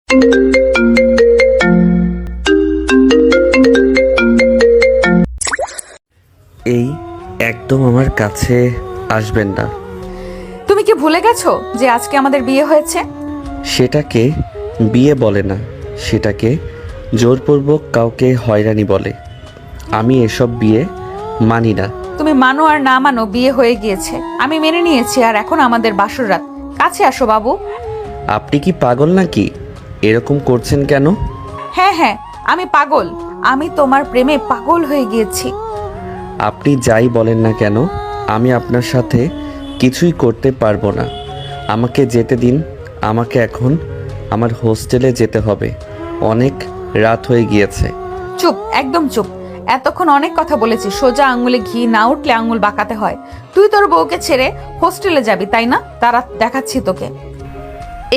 এই একদম আমার কাছে আসবেন না। তুমি কি ভুলে গেছো যে আজকে আমাদের বিয়ে হয়েছে? সেটাকে বিয়ে বলে না, সেটাকে জোরপূর্বক কাউকে হয়রানি বলে। আমি এসব বিয়ে মানি না। তুমি মানো আর না মানো, বিয়ে হয়ে গিয়েছে, আমি মেনে নিয়েছি। আর এখন আমাদের বাসর রাত, কাছে আসো বাবু। আপনি কি পাগল নাকি? এরকম করছেন কেন? হ্যাঁ হ্যাঁ, আমি পাগল। আমি তোমার প্রেমে পাগল হয়ে গিয়েছি। আপনি যাই বলেন না কেন, আমি আপনার সাথে কিছুই করতে পারবো না। আমাকে যেতে দিন। আমাকে এখন আমার হোস্টেলে যেতে হবে। অনেক রাত হয়ে গিয়েছে। চুপ, একদম চুপ। এতক্ষণ অনেক কথা বলেছি। সোজা আঙুলে ঘি না উঠলে আঙুল বাঁকাতে হয়। তুই তোর বউকে ছেড়ে হোস্টেলে যাবি, তাই না? তারা দেখাচ্ছি তোকে।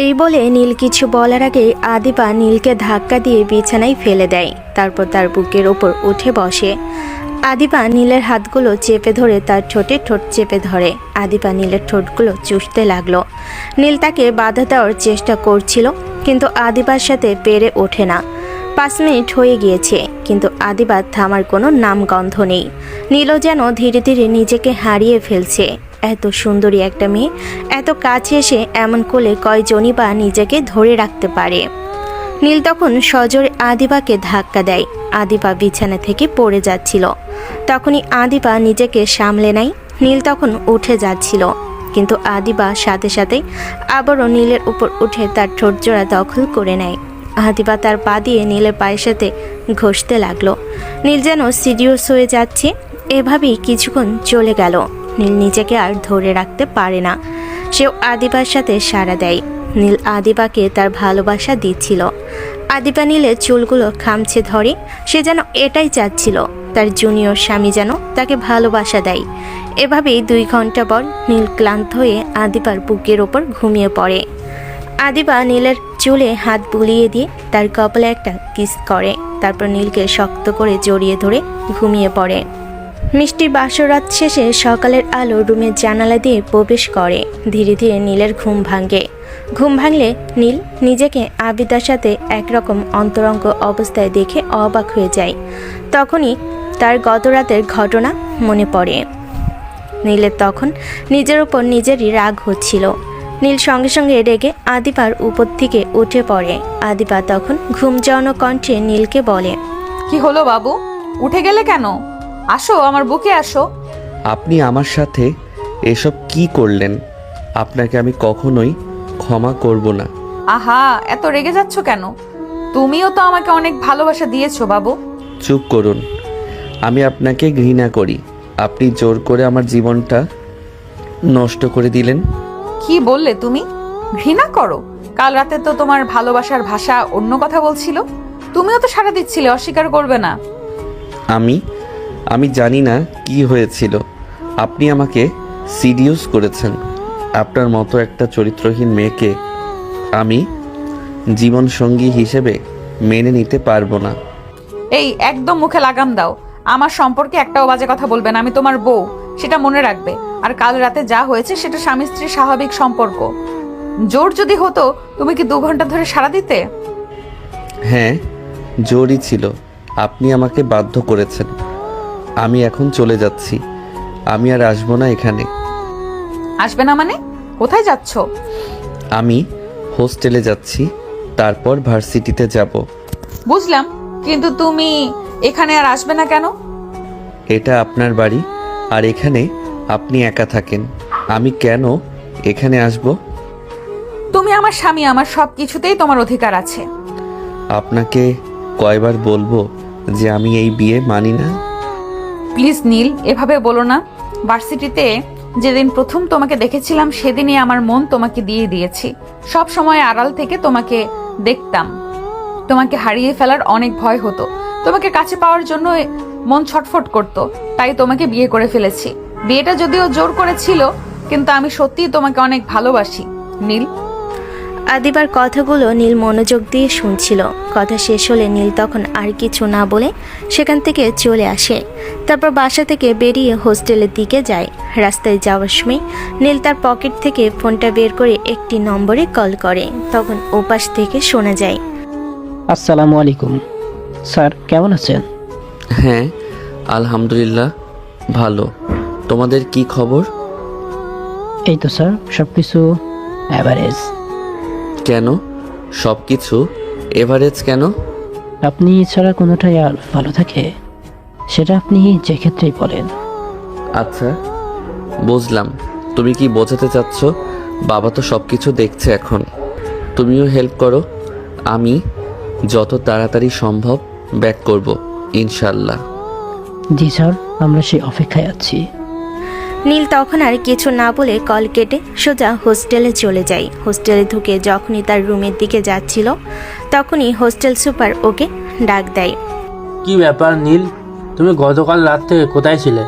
এই বলে নীল কিছু বলার আগে আদিবা নীলকে ধাক্কা দিয়ে বিছানায় ফেলে দেয়। তারপর তার বুকের ওপর উঠে বসে। আদিবা নীলের হাতগুলো চেপে ধরে তার ঠোঁটে ঠোঁট চেপে ধরে। আদিবা নীলের ঠোঁটগুলো চুষতে লাগলো। নীল তাকে বাধা দেওয়ার চেষ্টা করছিল, কিন্তু আদিবার সাথে পেরে ওঠে না। 5 মিনিট হয়ে গিয়েছে, কিন্তু আদিবার থামার কোনো নামগন্ধ নেই। নীলও যেন ধীরে ধীরে নিজেকে হারিয়ে ফেলছে। এত সুন্দরী একটা মেয়ে এত কাছে এসে এমন করলে কয়জনই বা নিজেকে ধরে রাখতে পারে। নীল তখন সজোরে আদিবাকে ধাক্কা দেয়। আদিবা বিছানা থেকে পড়ে যাচ্ছিল। তখনই আদিবা নিজেকে সামলে নেয়। নীল তখন উঠে যাচ্ছিল, কিন্তু আদিবা সাথে সাথে আবারও নীলের উপর উঠে তার ঠোঁটজোড়া দখল করে নেয়। আদিবা তার পা দিয়ে নীলের পায়ের সাথে ঘষতে লাগলো। নীল যেন সিরিয়াস হয়ে যাচ্ছে। এভাবেই কিছুক্ষণ চলে গেল। নীল নিজেকে আর ধরে রাখতে পারে না। সেও আদিবার সাথে সাড়া দেয়। নীল আদিবাকে তার ভালোবাসা দিচ্ছিল। আদিবা নীলের চুলগুলো খামছে ধরে। সে যেন এটাই চাচ্ছিল, তার জুনিয়র স্বামী যেন তাকে ভালোবাসা দেয়। এভাবেই 2 ঘন্টা পর নীল ক্লান্ত হয়ে আদিবার বুকের ওপর ঘুমিয়ে পড়ে। আদিবা নীলের চুলে হাত বুলিয়ে দিয়ে তার কপালে একটা কিস করে। তারপর নীলকে শক্ত করে জড়িয়ে ধরে ঘুমিয়ে পড়ে। মিষ্টি বাসরাত শেষে সকালের আলো রুমের জানালা দিয়ে প্রবেশ করে। ধীরে ধীরে নীলের ঘুম ভাঙে। ঘুম ভাঙলে নীল নিজেকে আবিদার সাথে একরকম অন্তরঙ্গ অবস্থায় দেখে অবাক হয়ে যায়। তখনই তার গত রাতের ঘটনা মনে পড়ে। নীলের তখন নিজের উপর নিজেরই রাগ হচ্ছিল। নীল সঙ্গে সঙ্গে রেগে আদিবার উপর থেকে উঠে পড়ে। আদিবা তখন ঘুমজানো কণ্ঠে নীলকে বলে, কি হলো বাবু, উঠে গেলে কেন? আসো, আমার বুকে আসো। আপনি আমার সাথে এসব কি করলেন? আপনাকে আমি কখনোই ক্ষমা করব না। আহা, এত রেগে যাচ্ছ কেন? তুমিও তো আমাকে অনেক ভালোবাসা দিয়েছো বাবু। চুপ করুন। আমি আপনাকে ঘৃণা করি। আপনি জোর করে আমার জীবনটা নষ্ট করে দিলেন। কি বললে তুমি? ঘৃণা করো? কাল রাতে তো তোমার ভালোবাসার ভাষা অন্য কথা বলছিল। তুমিও তো সাড়া দিচ্ছিলে, অস্বীকার করবে না। আমি জানি না কি হয়েছিল। আপনি আমাকে সিডিউস করেছেন। আপনার মতো একটা চরিত্রহীন মেয়েকে আমি জীবন সঙ্গী হিসেবে মেনে নিতে পারবো না। এই একদম মুখে লাগাম দাও। আমার সম্পর্কে একটাও বাজে কথা বলবে না। আমি তোমার বউ, সেটা মনে রাখবে। আর কাল রাতে যা হয়েছে সেটা স্বামী স্ত্রীর স্বাভাবিক সম্পর্ক। জোর যদি হতো, তুমি কি 2 ঘন্টা ধরে সাড়া দিতে? হ্যাঁ, জোরই ছিল। আপনি আমাকে বাধ্য করেছেন। আমি এখন চলে যাচ্ছি। আমি আর আসবো না এখানে। আসবে না মানে? কোথায় যাচ্ছ? আমি হোস্টেলে যাচ্ছি, তারপর ভার্সিটিতে যাব। বুঝলাম, কিন্তু তুমি এখানে আর আসবে না কেন? এটা আপনার বাড়ি, আর এখানে আপনি একা থাকেন। আমি কেন এখানে আসব? তুমি আমার স্বামী, আমার সব কিছুতেই তোমার অধিকার আছে। আপনাকে কয়বার বলবো যে আমি এই বিয়ে মানি না? প্লিজ নীল, এভাবে বলো না। ভার্সিটিতে যেদিন প্রথম তোমাকে দেখেছিলাম সেদিনই আমার মন তোমাকে দিয়ে দিয়েছি। সব সময় আড়াল থেকে তোমাকে দেখতাম। তোমাকে হারিয়ে ফেলার অনেক ভয় হতো। তোমাকে কাছে পাওয়ার জন্য মন ছটফট করত। তাই তোমাকে বিয়ে করে ফেলেছি। বিয়েটা যদিও জোর করেছিল, কিন্তু আমি সত্যিই তোমাকে অনেক ভালোবাসি নীল। আদিবার কথাগুলো নীল মনোযোগ দিয়ে শুনছিল। কথা শেষ হলে নীল তখন আর কিছু না বলে সেখান থেকে চলে আসে। তারপর বাসা থেকে বেরিয়ে হোস্টেলের দিকে যায়। রাস্তায় যাওয়ার সময় নীল তার পকেট থেকে ফোনটা বের করে একটি নম্বরে কল করে। তখন ওপাশ থেকে শোনা যায়, আসসালামু আলাইকুম স্যার, কেমন আছেন? হ্যাঁ, আলহামদুলিল্লাহ ভালো। তোমাদের কি খবর? এই তো স্যার, সব কিছু অ্যাভারেজ। কেন সব কিছু এভারেজ কেন? আপনি ছাড়া কোনোটাই আর ভালো থাকে, সেটা আপনি যে ক্ষেত্রেই বলেন। আচ্ছা বুঝলাম, তুমি কি বোঝাতে চাচ্ছ? বাবা তো সব কিছু দেখছে এখন, তুমিও হেল্প করো। আমি যত তাড়াতাড়ি সম্ভব ব্যাক করব ইনশাল্লাহ। জি স্যার, আমরা সেই অপেক্ষায় আছি। নীল তখন আর কিছু না বলে কল কেটে সোজা হোস্টেলে চলে যায়। হোস্টেলে ঢুকে যখনই তার রুমের দিকে যাচ্ছিল তখনই হোস্টেল সুপার ওকে ডাক দেয়। কি ব্যাপার নীল, তুমি গতকাল রাত থেকে কোথায় ছিলে?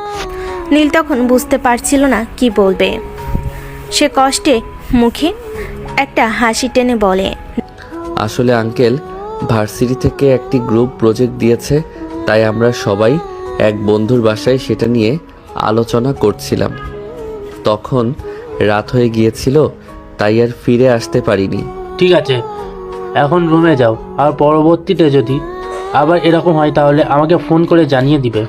নীল তখন বুঝতে পারছিল না কি বলবে। সে কষ্টে মুখে একটা হাসি টেনে বলে, আসলে আঙ্কেল ভার্সিটি থেকে একটি গ্রুপ প্রজেক্ট দিয়েছে, তাই আমরা সবাই এক বন্ধুর বাসায় সেটা নিয়ে আলোচনা করছিলাম। তখন রাত হয়ে গিয়েছিল, তাই আর ফিরে আসতে পারিনি। ঠিক আছে, এখন রুমে যাও, আর পরবর্তীতে যদি আবার এরকম হয় তাহলে আমাকে ফোন করে জানিয়ে দিবে।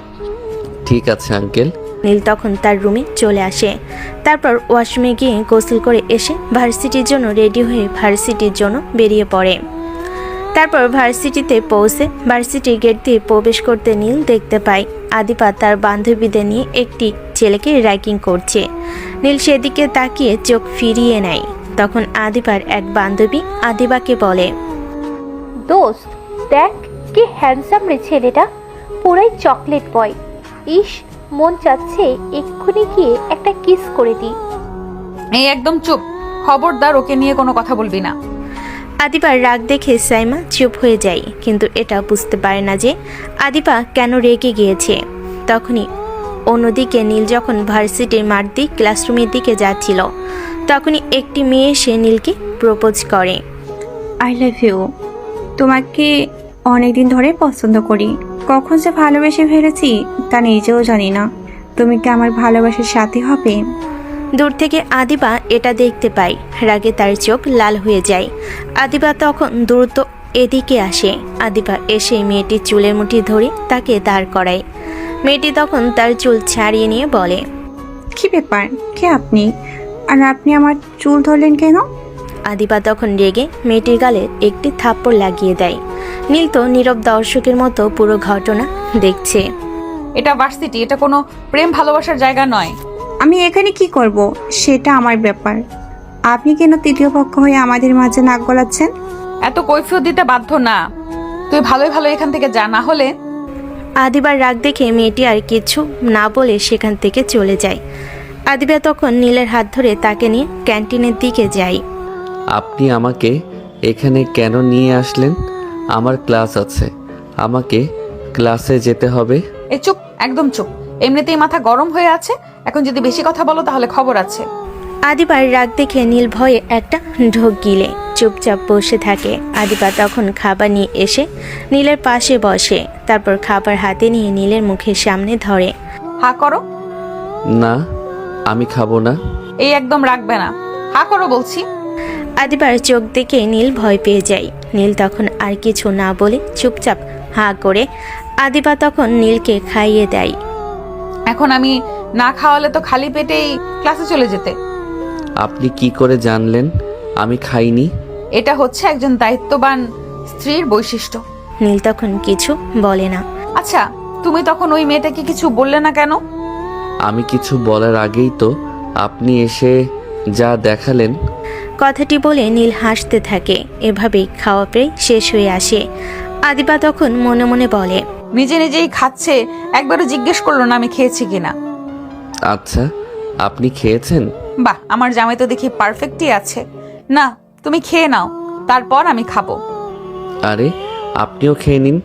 ঠিক আছে আঙ্কেল। নীল তখন তার রুমে চলে আসে। তারপর ওয়াশরুমে গিয়ে গোসল করে এসে ভার্সিটির জন্য রেডি হয়ে ভার্সিটির জন্য বেরিয়ে পড়ে। তারপর ভার্সিটিতে পৌঁছে ভার্সিটির গেট দিয়ে প্রবেশ করতে নীল দেখতে পায় আদিপা তার বান্ধবীদের নিয়ে একটি ছেলেকে র্যাগিং করছে। নীল সেদিকে তাকিয়ে চোখ ফিরিয়ে নেয়। তখন আদিপার এক বান্ধবী আদিবাকে বলে, দোস্ত দেখ কি হ্যান্ডসাম রে ছেলেটা, পুরাই চকলেট বয়। ইস, মন চাচ্ছে এক্ষুনি গিয়ে একটা কিস করে দিই। এই একদম চুপ, খবরদার ওকে নিয়ে কোনো কথা বলবি না। আদিপার রাগ দেখে সাইমা চুপ হয়ে যায়, কিন্তু এটা বুঝতে পারে না যে আদিপা কেন রেগে গিয়েছে। তখনই অন্যদিকে নীল যখন ভার্সিটির মাঠ দিয়ে ক্লাসরুমের দিকে যাচ্ছিল তখনই একটি মেয়ে এসে নীলকে প্রপোজ করে। আই লাভ ইউ, তোমাকে অনেকদিন ধরে পছন্দ করি। কখন যে ভালোবেসে ফেলেছি তা নিজেও জানি না। তুমি কি আমার ভালোবাসার সাথী হবে? দূর থেকে আদিবা এটা দেখতে পায়। রাগে তার চোখ লাল হয়ে যায়। আদিবা তখন দ্রুত এদিকে আসে। আদিবা এসে মেয়েটির চুলের মুঠি ধরে তাকে দাঁড় করায়। মেয়েটি তখন তার চুল ছাড়িয়ে নিয়ে বলে, কি ব্যাপার, কে আপনি? আর আপনি আমার চুল ধরলেন কেন? আদিবা তখন রেগে মেয়েটির গালে একটি থাপ্পড় লাগিয়ে দেয়। নীল তো নীরব দর্শকের মতো পুরো ঘটনা দেখছে। এটা ভার্সিটি, এটা কোনো প্রেম ভালোবাসার জায়গা নয়। আমি এখানে কি করব সেটা আমার ব্যাপার। আপনি কেন তৃতীয় পক্ষ হয়ে আমাদের মাঝে নাক গলাচ্ছেন? এত কৈফিয়ত দিতে বাধ্য না, তুই ভালোই ভালো এখান থেকে যা, না হলে। আদিবার রাগ দেখে মেয়েটি আর কিছু না বলে সেখান থেকে চলে যায়। আদিবা তখন নীলের হাত ধরে তাকে নিয়ে ক্যান্টিনের দিকে যায়। আপনি আমাকে এখানে কেন নিয়ে আসলেন? আমার ক্লাস আছে, আমাকে ক্লাসে যেতে হবে। এই চুপ, একদম চুপ। এমনিতেই মাথা গরম হয়ে আছে, এখন যদি বেশি কথা বলো তাহলে খবর আছে। আদিবার রাগ দেখে নীল ভয়ে একটা ঢোক গিলে চুপচাপ বসে থাকে। আদিবা তখন খাবার নিয়ে এসে নীলের পাশে বসে। তারপর খাবার হাতে নিয়ে নীলের মুখের সামনে ধরে। হা করো। না, আমি খাবো না। এই একদম রাখবে না, হা করো বলছি। আদিবার চোখ দেখে নীল ভয় পেয়ে যায়। নীল তখন আর কিছু না বলে চুপচাপ হা করে আদিবা তখন নীলকে খাইয়ে দেয়। এখন আমি না খাওয়ালে তো খালি পেটেই ক্লাসে চলে যেতে। আপনি কি করে জানলেন আমি খাইনি? এটা হচ্ছে একজন দায়িত্ববান স্ত্রীর বৈশিষ্ট্য। নীল তখন কিছু বলে না। আচ্ছা, তুমি তখন ওই মেয়েটাকে কিছু বললে না কেন? আমি কিছু বলার আগেই তো আপনি এসে যা দেখালেন। কথাটি বলে নীল হাসতে থাকে। এভাবেই খাওয়া প্রায় শেষ হয়ে আসে। আদিবা তখন মনে মনে বলে, নিজে নিজেই খাচ্ছে, একবারও জিজ্ঞেস করলো না আমি খেয়েছি কিনা। আচ্ছা, আপনি খেয়েছেন? বাহ, আমার জামাই তো দেখি পারফেক্টই আছে। না, তুমি খেয়ে নাও, তারপর আমি খাবো। আরে আপনিও খেয়ে নিন,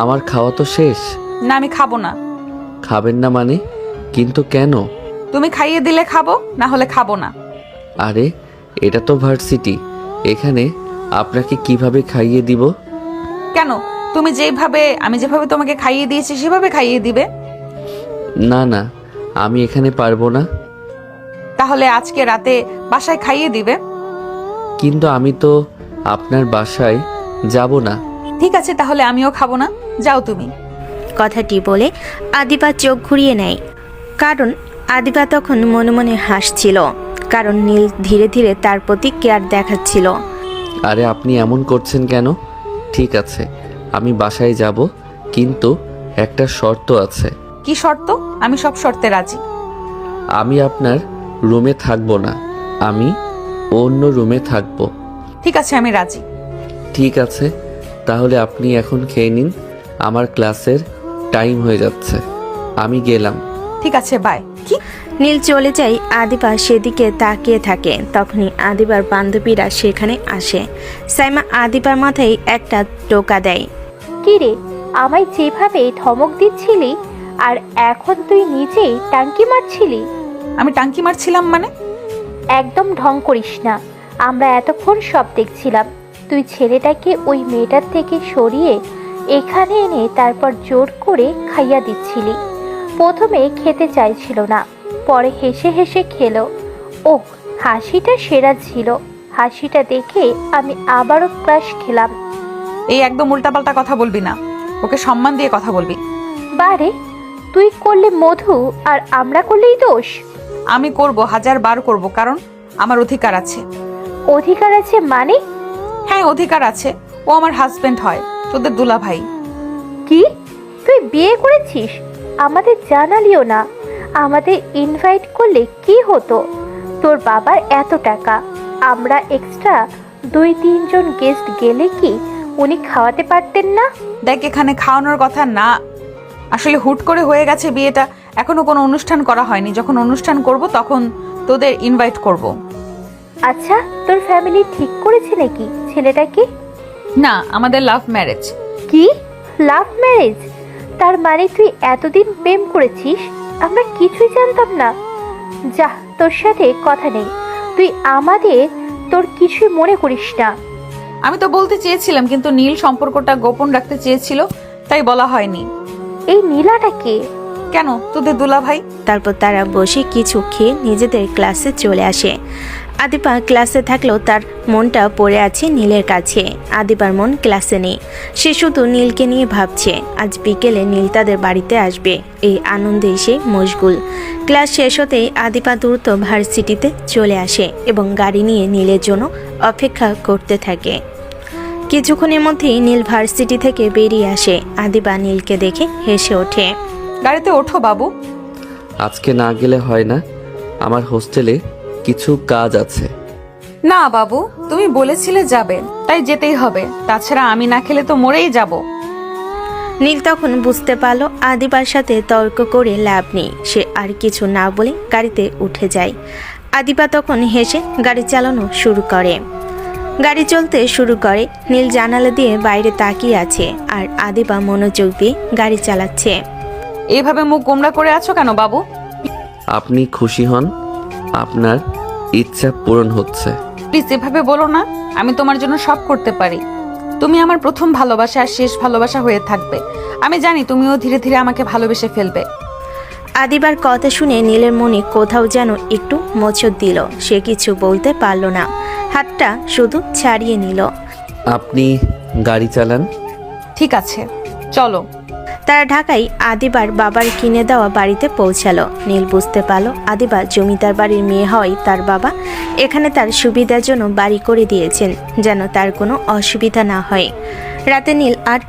আমার খাওয়া তো শেষ। না, আমি খাবো না। খাবেন না মানে? কিন্তু কেন? তুমি খাইয়ে দিলে খাবো, না হলে খাবো না। আরে এটা তো ভার্সিটি, এখানে আপনাকে কিভাবে খাইয়ে দিব? কেন, আমি যেভাবে তোমাকে খাইয়ে দিয়েছি সেভাবে খাইয়ে দিবে? না না, আমি এখানে পারবো না। তাহলে আজকে রাতে বাসায় খাইয়ে দিবে? কিন্তু আমি তো আপনার বাসায় যাব না। ঠিক আছে, তাহলে আমিও খাবো না, যাও তুমি। কথাটি বলে আদিবা চোখ ঘুরিয়ে নেয়, কারণ আদিবা তখন মনে মনে হাসছিল, কারণ নীল ধীরে ধীরে তার প্রতি কেয়ার দেখাচ্ছিল। আরে আপনি এমন করছেন কেন? ঠিক আছে, আমি বাসায় যাব, কিন্তু একটা শর্ত আছে। কি শর্ত? আমি সব শর্তে রাজি। আমি আপনার রুমে থাকবো না, আমি অন্য রুমে থাকবো। ঠিক আছে, আমি রাজি। ঠিক আছে, তাহলে আপনি এখন খেয়ে নিন, আমার ক্লাসের টাইম হয়ে যাচ্ছে, আমি গেলাম। ঠিক আছে, বাই। কি? নীল চলে যায়, আদিবা সেদিকে তাকিয়ে থাকে। তখনই আদিবার বান্ধবীরা সেখানে আসে। সাইমা আদিবার মাথায় একটা টোকা দেয়। কি রে, আমায় যেভাবে ধমক দিচ্ছিলি আর এখন তুই নিজেই টাঙ্কি মারছিলি? আমি টাঙ্কি মারছিলাম মানে? একদম ঢং করিস না। আমরা এতক্ষণ সব দেখছিলাম। তুই ছেলেটাকে ওই মেয়েটার থেকে সরিয়ে এখানে এনে তারপর জোর করে খাইয়া দিচ্ছিলি। প্রথমে খেতে চাইছিল না, পরে হেসে হেসে খেলো। ও হাসিটা সেরা ছিল। হাসিটা দেখে আমি আবারও ক্রাশ খেলাম। এই একদম উল্টাপাল্টা কথা বলবি না, ওকে সম্মান দিয়ে কথা বলবি। বারে, তুই করলে মধু আর আমরা করলেই দোষ? আমি করব, 1000 বার করব, কারণ আমার অধিকার আছে। অধিকার আছে মানে? হ্যাঁ, অধিকার আছে। ও আমার হাজবেন্ড হয়, তোদের দুলা ভাই। কি? তুই বিয়ে করেছিস? আমাদের জানালিও না। আমাদের ইনভাইট করলে কি হতো? তোর বাবার এত টাকা, আমরা এক্সট্রা 2-3 জন গেস্ট গেলে কি উনি খাওয়াতে পারতেন না? দেখ, এখানে খাওয়ানোর কথা না, আসলে হুট করে হয়ে গেছে বিয়েটা, এখনো কোনো অনুষ্ঠান করা হয়নি। যখন অনুষ্ঠান করব তখন তোদের ইনভাইট করব। আচ্ছা, তোর ফ্যামিলি ঠিক করেছে নাকি ছেলেটাকে? না, আমাদের লাভ ম্যারেজ। কি? Love marriage? তার মানে তুই এতদিন প্রেম করেছিস, আমরা কিছুই জানতাম না। যা, তোর সাথে কথা নেই। তুই আমাদের তোর কিছুই মনে করিস না। আমি তো বলতে চেয়েছিলাম, কিন্তু নীল সম্পর্কটা গোপন রাখতে চেয়েছিল, তাই বলা হয়নি। এই নীলাটা কে? কেন, তোদের দুলা ভাই। তারপর তারা বসে কিছু খেয়ে নিজেদের ক্লাসে চলে আসে। আদিবা ক্লাসে থাকলেও তার মনটা পড়ে আছে নীলের কাছে। আদিবার মন ক্লাসে নেই, সে শুধু নীলকে নিয়ে ভাবছে। আজ বিকেলে নীল তাদের বাড়িতে আসবে, এই আনন্দে সে মশগুল। ক্লাস শেষ হতেই আদিবা দ্রুত ভার্সিটিতে চলে আসে এবং গাড়ি নিয়ে নীলের জন্য অপেক্ষা করতে থাকে। কিছুক্ষণের মধ্যেই নীল ভার্সিটি থেকে বেরিয়ে আসে। আদিবা নীলকে দেখে হেসে ওঠে। গাড়িতে ওঠো বাবু। আজকে না গেলে হয় না, আমার হোস্টেলে কিছু কাজ আছে। না বাবু, তুমি বলেছিলে যাবে, তাই যেতেই হবে। তাছাড়া আমি না খেলে তো মরেই যাব। নীল তখন বুঝতে পারলো আদিবার সাথে তর্ক করে লাভ নেই। সে আর কিছু না বলে গাড়িতে উঠে যায়। আদিবা তখন হেসে গাড়ি চালানো শুরু করে। গাড়ি চলতে শুরু করে। নীল জানালা দিয়ে বাইরে তাকিয়ে আছে আর আদিবা মনোযোগ দিয়ে গাড়ি চালাচ্ছে। এইভাবে মুখ গোমড়া করে আছো কেন বাবু? আপনি খুশি হন, আপনার ইচ্ছা পূরণ হচ্ছে। প্লিজ এভাবে বলো না, আমি তোমার জন্য সব করতে পারি। তুমি আমার প্রথম ভালোবাসা আর শেষ ভালোবাসা হয়ে থাকবে। আমি জানি তুমিও ধীরে ধীরে আমাকে ভালোবেসে ফেলবে। আদিবার কথা শুনে নীলের মনে কোথাও যেন একটু মোচড় দিল। সে কিছু বলতে পারল না, হাতটা শুধু ছাড়িয়ে নিল। আপনি গাড়ি চালান। ঠিক আছে, চলো। তারা ঢাকায় আদিবার বাবার কিনে দেওয়া বাড়িতে পৌঁছালো। নীল বুঝতে পারল আদিবা জমিদার বাড়ির মেয়ে হয় তার বাবা এখানে তার সুবিধার জন্য বাড়ি করে দিয়েছেন, যেন তার কোনো অসুবিধা না হয়। রাতে নীল আর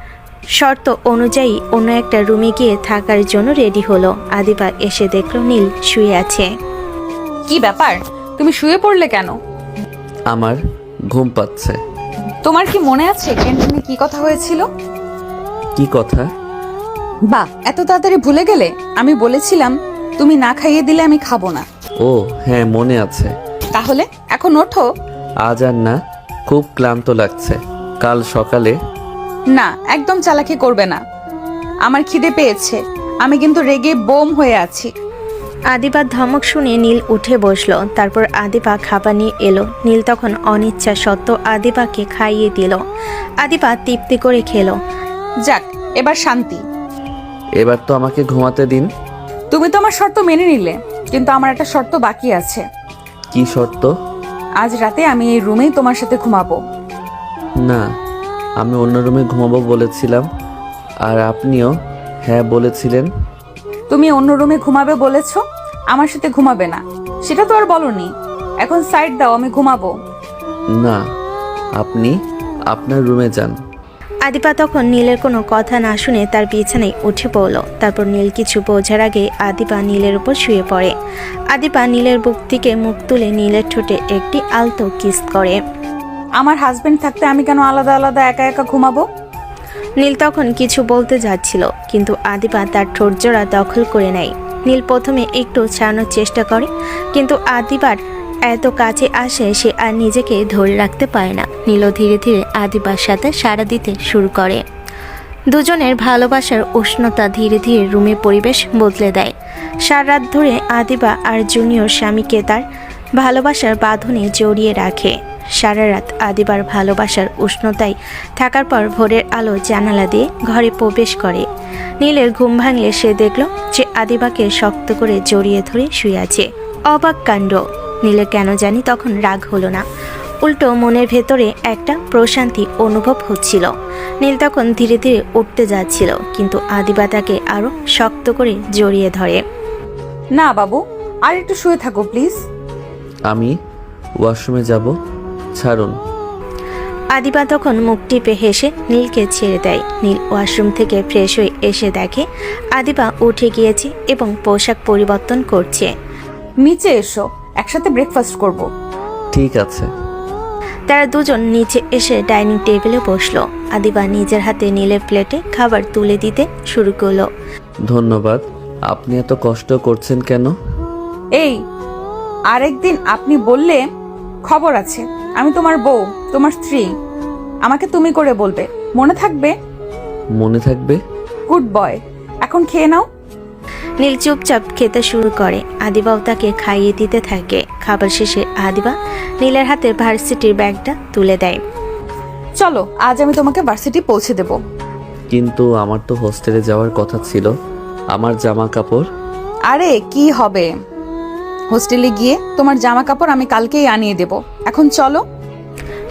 শর্ত অনুযায়ী অন্য একটা রুমে গিয়ে থাকার জন্য রেডি হলো। আদিবা এসে দেখল নীল শুয়ে আছে। কি ব্যাপার, তুমি শুয়ে পড়লে কেন? আমার ঘুম পাচ্ছে। তোমার কি মনে আছে ক্যান্টিনে কি কথা হয়েছিল? কি কথা? বাহ, এত তাড়াতাড়ি ভুলে গেলে? আমি বলেছিলাম তুমি না খাইয়ে দিলে আমি খাবো না। ও হ্যাঁ, মনে আছে। তাহলে এখন ওঠো। আজ আর না, খুব ক্লান্ত লাগছে। কাল সকালে। না, একদম চালাকি করবে না। আমার খিদে পেয়েছে, আমি কিন্তু রেগে বোম হয়ে আছি। আদিবার ধমক শুনে নীল উঠে বসলো। তারপর আদিবা খাবার নিয়ে এলো। নীল তখন অনিচ্ছা সত্ত্বেও আদিবাকে খাইয়ে দিল। আদিবা তৃপ্তি করে খেলো। যাক, এবার শান্তি। এবার তো আমাকে ঘুমাতে দিন। তুমি তো আমার শর্ত মেনে নিলে, কিন্তু আমার একটা শর্ত বাকি আছে। কি শর্ত? আজ রাতে আমি এই রুমেই তোমার সাথে ঘুমাবো। না, আমি অন্য রুমে ঘুমাবো বলেছিলাম, আর আপনিও হ্যাঁ বলেছিলেন। তুমি অন্য রুমে ঘুমাবে বলেছো, আমার সাথে ঘুমাবে না সেটা তো আর বলনি। এখন সাইড দাও, আমি ঘুমাবো। না, আপনি আপনার রুমে যান। আদিবা তখন নীলের কোনো কথা না শুনে তার বিছানায় উঠে পড়ল। তারপর নীল কিছু বোঝার আগে আদিবা নীলের উপর শুয়ে পড়ে। আদিবা নীলের বুক থেকে মুখ তুলে নীলের ঠোঁটে একটি আলতো কিস করে। আমার হাজবেন্ড থাকতে আমি কেন আলাদা আলাদা একা একা ঘুমাবো? নীল তখন কিছু বলতে যাচ্ছিল, কিন্তু আদিবা তার ঠোঁট জোড়া দখল করে নেয়। নীল প্রথমে একটু ছাড়ানোর চেষ্টা করে, কিন্তু আদিবার এত কাছে আসে সে আর নিজেকে ধরে রাখতে পারে না। নীলও ধীরে ধীরে আদিবার সাথে সাড়া দিতে শুরু করে। দুজনের ভালোবাসার উষ্ণতা ধীরে ধীরে রুমের পরিবেশ বদলে দেয়। সারা রাত ধরে আদিবা আর জুনিয়র স্বামীকে তার ভালোবাসার বাঁধনে জড়িয়ে রাখে। সারা রাত আদিবার ভালোবাসার উষ্ণতায় থাকার পর ভোরের আলো জানালা দিয়ে ঘরে প্রবেশ করে। নীলের ঘুম ভাঙলে সে দেখল যে আদিবাকে শক্ত করে জড়িয়ে ধরে শুয়ে আছে। অবাক কাণ্ড! নীলের কেন জানি তখন রাগ হলো না, উল্টো মনের ভেতরে একটা প্রশান্তি অনুভব হচ্ছিল। নীল তখন ধীরে ধীরে উঠতে যাচ্ছিল, কিন্তু আদিবা তাকে আরো শক্ত করে জড়িয়ে ধরে। না বাবু, আর একটু শুয়ে থাকো প্লিজ। আমি ওয়াশরুমে যাব, ছাড়ুন। আদিবা তখন মুখ টিপে হেসে নীলকে ছেড়ে দেয়। নীল ওয়াশরুম থেকে ফ্রেশ হয়ে এসে দেখে আদিবা উঠে গিয়েছে এবং পোশাক পরিবর্তন করছে। নিচে এসো, একসাথে ব্রেকফাস্ট করব। ঠিক আছে। তারা দুজন নিচে এসে ডাইনিং টেবিলে বসলো। আদিবা নিজের হাতে নীলের প্লেটে খাবার তুলে দিতে শুরু করলো। ধন্যবাদ। আপনি এত কষ্ট করছেন কেন? এই, আরেকদিন আপনি বললে খবর আছে। আমি তোমার বউ, তোমার স্ত্রী। আমাকে তুমি করে বলবে, মনে থাকবে? মনে থাকবে। Good boy. এখন খেয়ে নাও। নীল চুপচাপ খেতে শুরু করে। আদিবাও তাকে খাইয়ে দিতে থাকে। খাবার শেষে আদিবা নীলের হাতে ভার্সিটির ব্যাগটা তুলে দেয়। চলো, আজ আমি তোমাকে ভার্সিটি পৌঁছে দেব। কিন্তু আমার তো হোস্টেলে যাওয়ার কথা ছিল। আমার জামা কাপড়? আরে কি হবে, হোস্টেলে গিয়ে তোমার জামা কাপড় আমি কালকেই আনিয়ে দেব। এখন চলো।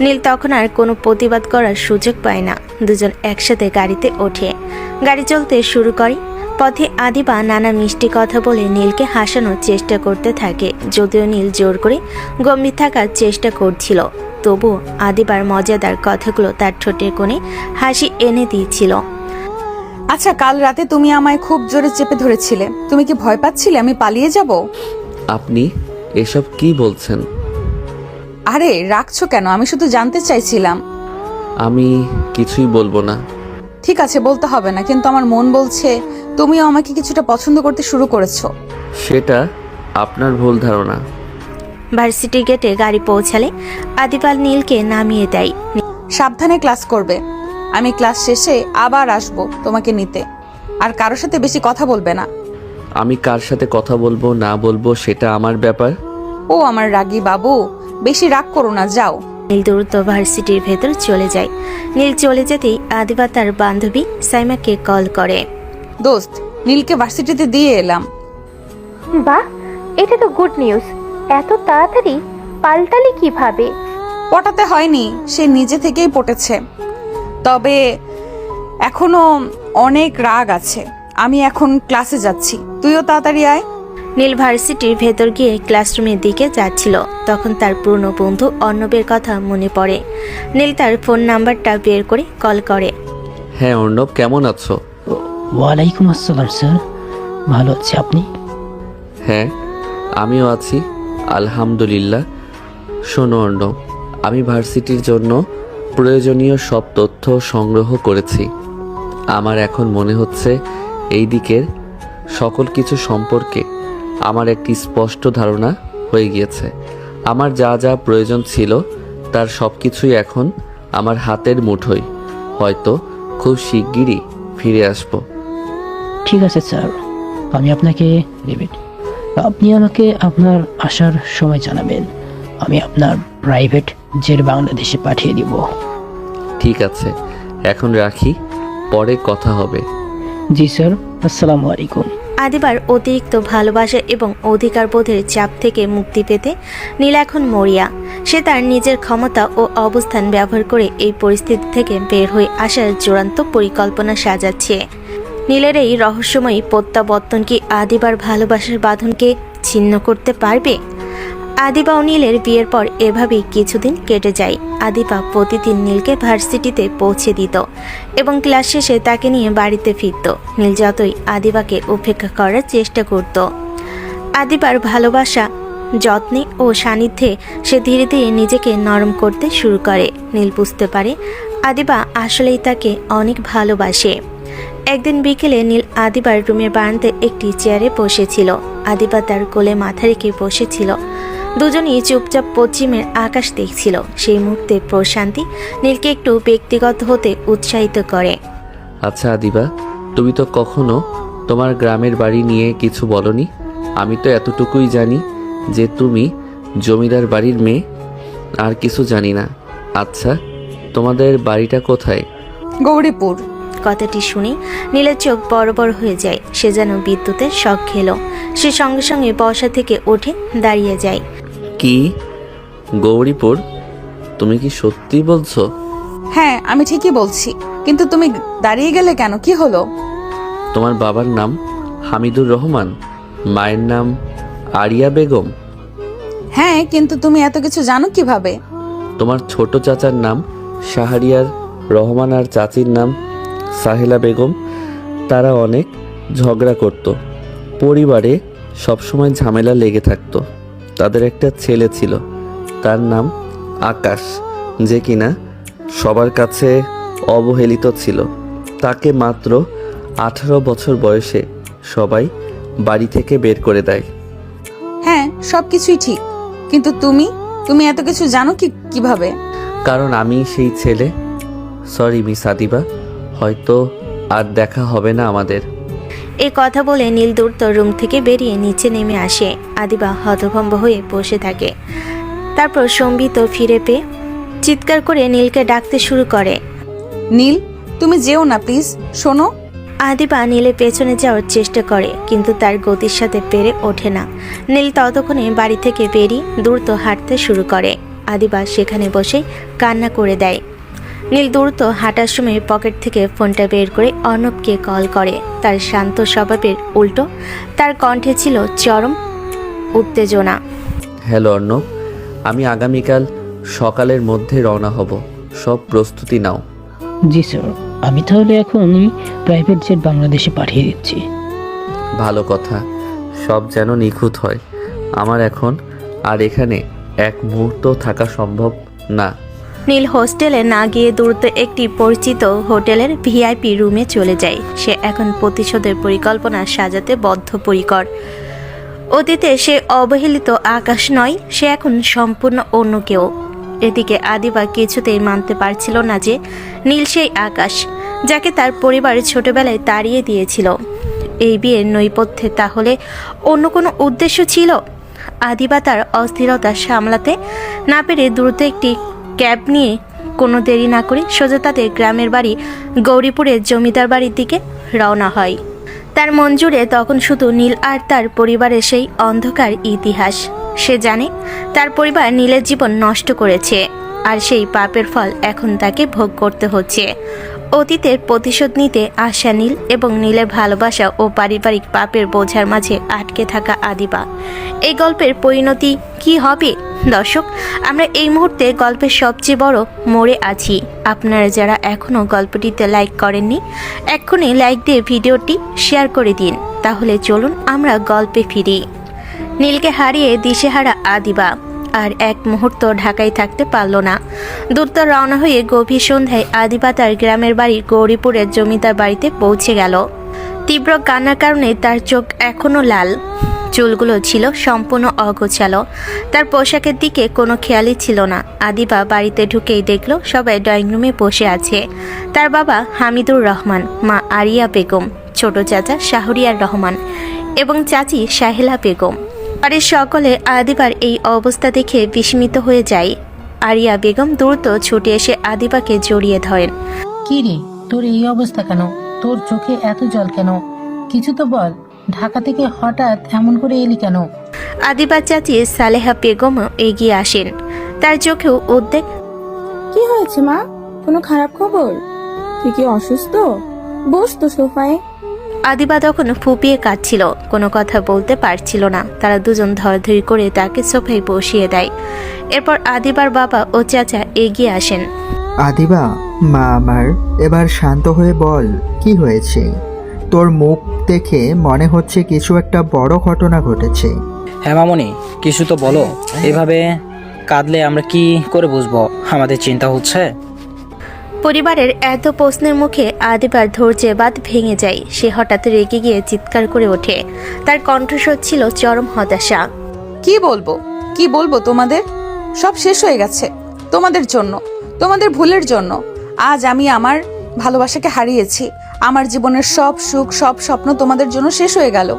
নীল তখন আর কোনো প্রতিবাদ করার সুযোগ পায় না। দুজন একসাথে গাড়িতে ওঠে। গাড়ি চলতে শুরু করে। পথে আদিবা নানা মিষ্টি কথা বলে নীলকে হাসানোর চেষ্টা করতে থাকে। যদিও নীল জোর করে গম্ভীর থাকার চেষ্টা করছিল, তবুও আদিবার মজাদার কথাগুলো তার ঠোঁটের কোণে হাসি এনে দিয়েছিল। আচ্ছা, কাল রাতে তুমি আমায় খুব জোরে চেপে ধরেছিলে। তুমি কি ভয় পাচ্ছিলে আমি পালিয়ে যাব? আপনি এসব কি বলছেন? আরে রাখছো কেন, আমি শুধু জানতে চাইছিলাম। আমি কিছুই বলবো না। ঠিক আছে, বলতে হবে না, কিন্তু আমার মন বলছে তুমিও আমাকে কিছুটা পছন্দ করতে শুরু করেছো। সেটা আপনার ভুল ধারণা। ভার্সিটি গেটে গাড়ি পৌঁছালে আদিবা নীলকে নামিয়ে দেয়। সাবধানে ক্লাস করবে। আমি ক্লাস শেষে আবার আসবো তোমাকে নিতে। আর কারোর সাথে বেশি কথা বলবে না। আমি কার সাথে কথা বলবো না বলবো সেটা আমার ব্যাপার। ও আমার রাগী বাবু, বেশি রাগ করো না, যাও। নীল দ্রুত ভার্সিটির ভেতর চলে যায়। নীল চলে যেতেই আদিবা তার বান্ধবী সাইমাকে কল করে। দোস্ত, নীলকে ভার্সিটিতে দিয়ে এলাম। বাহ, এটা তো গুড নিউজ। এত তাড়াতাড়ি পাল্টালি কিভাবে? পটাতে হয়নি, সে নিজে থেকেই পটেছে। তবে এখনো অনেক রাগ আছে। আমি এখন ক্লাসে যাচ্ছি, তুইও তাড়াতাড়ি আয়। নীল ভার্সিটির ভেতর গিয়ে ক্লাসরুমের দিকে যাচ্ছিল। তখন তার পুরনো বন্ধু অর্ণবের কথা মনে পড়ে। নীল তার ফোন নাম্বারটা বের করে কল করে। হ্যাঁ অর্ণব, কেমন আছো? ওয়ালাইকুম আসসালাম স্যার, ভালো আছি। আপনি? হ্যাঁ, আমিও আছি আলহামদুলিল্লাহ। শোনো অর্ণব, আমি ভার্সিটির জন্য প্রয়োজনীয় সব তথ্য সংগ্রহ করেছি। আমার এখন মনে হচ্ছে এই দিকের সকল কিছু সম্পর্কে আমার একটি স্পষ্ট ধারণা হয়ে গিয়েছে। আমার যা যা প্রয়োজন ছিল তার সব কিছুই এখন আমার হাতের মুঠোয়। হয়তো খুব শিগগিরই ফিরে আসব। ঠিক আছে স্যার, আমি আপনাকে আপনি আমাকে আপনার আসার সময় জানাবেন, আমি আপনার প্রাইভেট জেট বাংলাদেশে পাঠিয়ে দিব। ঠিক আছে, এখন রাখি, পরে কথা হবে। জি স্যার, আসসালামু আলাইকুম। আদিবার অতিরিক্ত ভালোবাসা এবং অধিকারবোধের চাপ থেকে মুক্তি পেতে নীল এখন মরিয়া। সে তার নিজের ক্ষমতা ও অবস্থান ব্যবহার করে এই পরিস্থিতি থেকে বের হয়ে আসার চূড়ান্ত পরিকল্পনা সাজাচ্ছে। নীলের এই রহস্যময়ী প্রত্যাবর্তন কি আদিবার ভালোবাসার বাঁধনকে ছিন্ন করতে পারবে? আদিবা ও নীলের বিয়ের পর এভাবেই কিছুদিন কেটে যায়। আদিবা প্রতিদিন নীলকে ভার্সিটিতে পৌঁছে দিত এবং ক্লাস শেষে তাকে নিয়ে বাড়িতে ফিরত। নীল যতই আদিবাকে উপেক্ষা করার চেষ্টা করত, আদিবার ভালোবাসা, যত্নে ও সান্নিধ্যে সে ধীরে ধীরে নিজেকে নরম করতে শুরু করে। নীল বুঝতে পারে আদিবা আসলেই তাকে অনেক ভালোবাসে। একদিন বিকেলে নীল আদিবার রুমের বারান্দায় একটি চেয়ারে বসেছিল। আদিবা তার কোলে মাথা রেখে বসেছিল। দুজনেই চুপচাপ পশ্চিমের আকাশ দেখছিল। সেই মুহূর্তে প্রশান্তি নীলকে একটু ব্যক্তিগত হতে উৎসাহিত করে। আচ্ছা আদিবা, তুমি তো কখনো তোমার গ্রামের বাড়ি নিয়ে কিছু বলনি। আমি তো এতটুকুই জানি যে তুমি জমিদার বাড়ির মেয়ে, আর কিছু জানি না। আচ্ছা, তোমাদের বাড়িটা কোথায়? গৌরীপুর। কথাটি শুনে নীলের চোখ বড় বড় হয়ে যায়। সে যেন বিদ্যুতের শক খেল। সে সঙ্গে সঙ্গে বসা থেকে উঠে দাঁড়িয়ে যায়। কি, গৌরীপুর? তুমি কি সত্যি বলছো? হ্যাঁ, আমি ঠিকই বলছি, কিন্তু তুমি দাঁড়িয়ে গেলে কেন? কি হলো? তোমার বাবার নাম হামিদুর রহমান, মায়ের নাম আরিয়া বেগম। হ্যাঁ, কিন্তু তুমি এত কিছু জানো কিভাবে? তোমার ছোট চাচার নাম শাহরিয়ার রহমান আর চাচির নাম সাহেলা বেগম। তারা অনেক ঝগড়া করত, পরিবারে সবসময় ঝামেলা লেগে থাকতো। তাদের একটা ছেলে ছিল, তার নাম আকাশ, যে কিনা সবার কাছে অবহেলিত ছিল। তাকে মাত্র 18 বছর বয়সে সবাই বাড়ি থেকে বের করে দেয়। হ্যাঁ, সবকিছুই ঠিক, কিন্তু তুমি এত কিছু জানো কিভাবে? কারণ আমি সেই ছেলে। সরি মিস আদিবা, হয়তো আর দেখা হবে না আমাদের। এই কথা বলে নীল দ্রুত রুম থেকে বেরিয়ে নিচে নেমে আসে। আদিবা হতভম্ব হয়ে বসে থাকে। তারপর সম্বিত ফিরে পেয়ে চিৎকার করে নীলকে ডাকতে শুরু করে। নীল, তুমি যেও না প্লিজ, শোনো। আদিবা নীলের পেছনে যাওয়ার চেষ্টা করে, কিন্তু তার গতির সাথে পেরে ওঠে না। নীল ততক্ষণে বাড়ি থেকে বেরিয়ে দ্রুত হাঁটতে শুরু করে। আদিবা সেখানে বসে কান্না করে দেয়। নীল দ্রুত হাঁটার সময় পকেট থেকে ফোনটা বের করে অর্ণবকে কল করে। তার শান্ত স্বভাবের উল্টো তার কণ্ঠে ছিল চরম উত্তেজনা। হ্যালো অর্ণব, আমি আগামীকাল সকালের মধ্যে রওনা হব, সব প্রস্তুতি নাও। জি স্যার, আমি তাহলে এখনই প্রাইভেট জেট বাংলাদেশে পাঠিয়ে দিচ্ছি। ভালো কথা, সব যেন নিখুঁত হয়। আমার এখন আর এখানে এক মুহূর্ত থাকা সম্ভব না। নীল হোস্টেলে না গিয়ে দ্রুত একটি পরিচিত হোটেলের ভিআইপি রুমে চলে যায়। সে এখন প্রতিশোধের পরিকল্পনা সাজাতে বদ্ধপরিকর। অতীতে সে অবহেলিত আকাশ নয়, সে এখন সম্পূর্ণ অন্য কেউ। এদিকে আদিবা কিছুতেই মানতে পারছিল না যে নীল সেই আকাশ, যাকে তার পরিবার ছোটবেলায় তাড়িয়ে দিয়েছিল। এই বিয়ের নৈপথ্যে তাহলে অন্য কোনো উদ্দেশ্য ছিল? আদিবা তার অস্থিরতা সামলাতে না পেরে দ্রুত একটি ক্যাব নিয়ে কোনো দেরি না করে সোজা তাদের গ্রামের বাড়ি গৌরীপুরের জমিদার বাড়ির দিকে রওনা হয়। তার মন জুড়ে তখন শুধু নীল আর তার পরিবারের সেই অন্ধকার ইতিহাস। সে জানে তার পরিবার নীলের জীবন নষ্ট করেছে, আর সেই পাপের ফল এখন তাকে ভোগ করতে হচ্ছে। অতীতের প্রতিশোধ নিতে আসা নীল এবং নীলের ভালোবাসা ও পারিবারিক পাপের বোঝার মাঝে আটকে থাকা আদিবা। এই গল্পের পরিণতি কি হবে? দর্শক, আমরা এই মুহূর্তে গল্পের সবচেয়ে বড় মোড়ে আছি। আপনারা যারা এখনও গল্পটিতে লাইক করেননি, এক্ষুনি লাইক দিয়ে ভিডিওটি শেয়ার করে দিন। তাহলে চলুন আমরা গল্পে ফিরি। নীলকে হারিয়ে দিশেহারা আদিবা আর এক মুহূর্ত ঢাকায় থাকতে পারল না। দ্রুত রওনা হয়ে গভীর সন্ধ্যায় আদিবা তার গ্রামের বাড়ি গৌরীপুরের জমিদার বাড়িতে পৌঁছে গেল। তীব্র কান্নার কারণে তার চোখ এখনো লাল, চুলগুলো ছিল সম্পূর্ণ অগোছালো। তার পোশাকের দিকে কোনো খেয়ালই ছিল না। আদিবা বাড়িতে ঢুকেই দেখল সবাই ড্রয়িং রুমে বসে আছে। তার বাবা হামিদুর রহমান, মা আরিয়া বেগম, ছোট চাচা শাহরিয়ার রহমান এবং চাচি সাহেলা বেগম। বাড়ির সকলে আদিবার এই অবস্থা দেখে বিস্মিত হয়ে যায়। আরিয়া বেগম দ্রুত ছুটে এসে আদিবাকে জড়িয়ে ধরেন। কি রে, তোর এই অবস্থা কেন? তোর চোখে এত জল কেন? কিছু তো বল, ঢাকা থেকে হঠাৎ এমন করে এলি কেন? আদিবার চাচি সালেহা বেগমও এগিয়ে আসেন। তার চোখেও উদ্বেগ। কি হয়েছে মা? কোনো খারাপ খবর? তুই কি অসুস্থ? বস তো সোফায়। আদিবা তখন ফুপিয়ে কাঁদছিল, কোনো কথা বলতে পারছিল না। তারা দুজন ধরাধরি করে তাকে সোফায় বসিয়ে দেয়। এরপর আদিবার বাবা ও চাচা এগিয়ে আসেন। আদিবা, মা আমার, এবার শান্ত হয়ে বল, কি হয়েছে? তোর মুখ দেখে মনে হচ্ছে কিছু একটা বড় ঘটনা ঘটেছে। হ্যাঁ মামনি, কিছু তো বলো। এভাবে কাঁদলে আমরা কি করে বুঝবো আমাদের চিন্তা হচ্ছে? পরিবারের এত প্রশ্নের মুখে আদিবার ধৈর্যের বাঁধ ভেঙে যায়। সে হঠাৎ রেগে গিয়ে চিৎকার করে ওঠে। তার কণ্ঠস্বর ছিল চরম হতাশা। কি বলবো তোমাদের? সব শেষ হয়ে গেছে তোমাদের জন্য, তোমাদের ভুলের জন্য। আজ আমি আমার ভালোবাসাকে হারিয়েছি। আমার জীবনের সব সুখ, সব স্বপ্ন তোমাদের জন্য শেষ হয়ে গেল।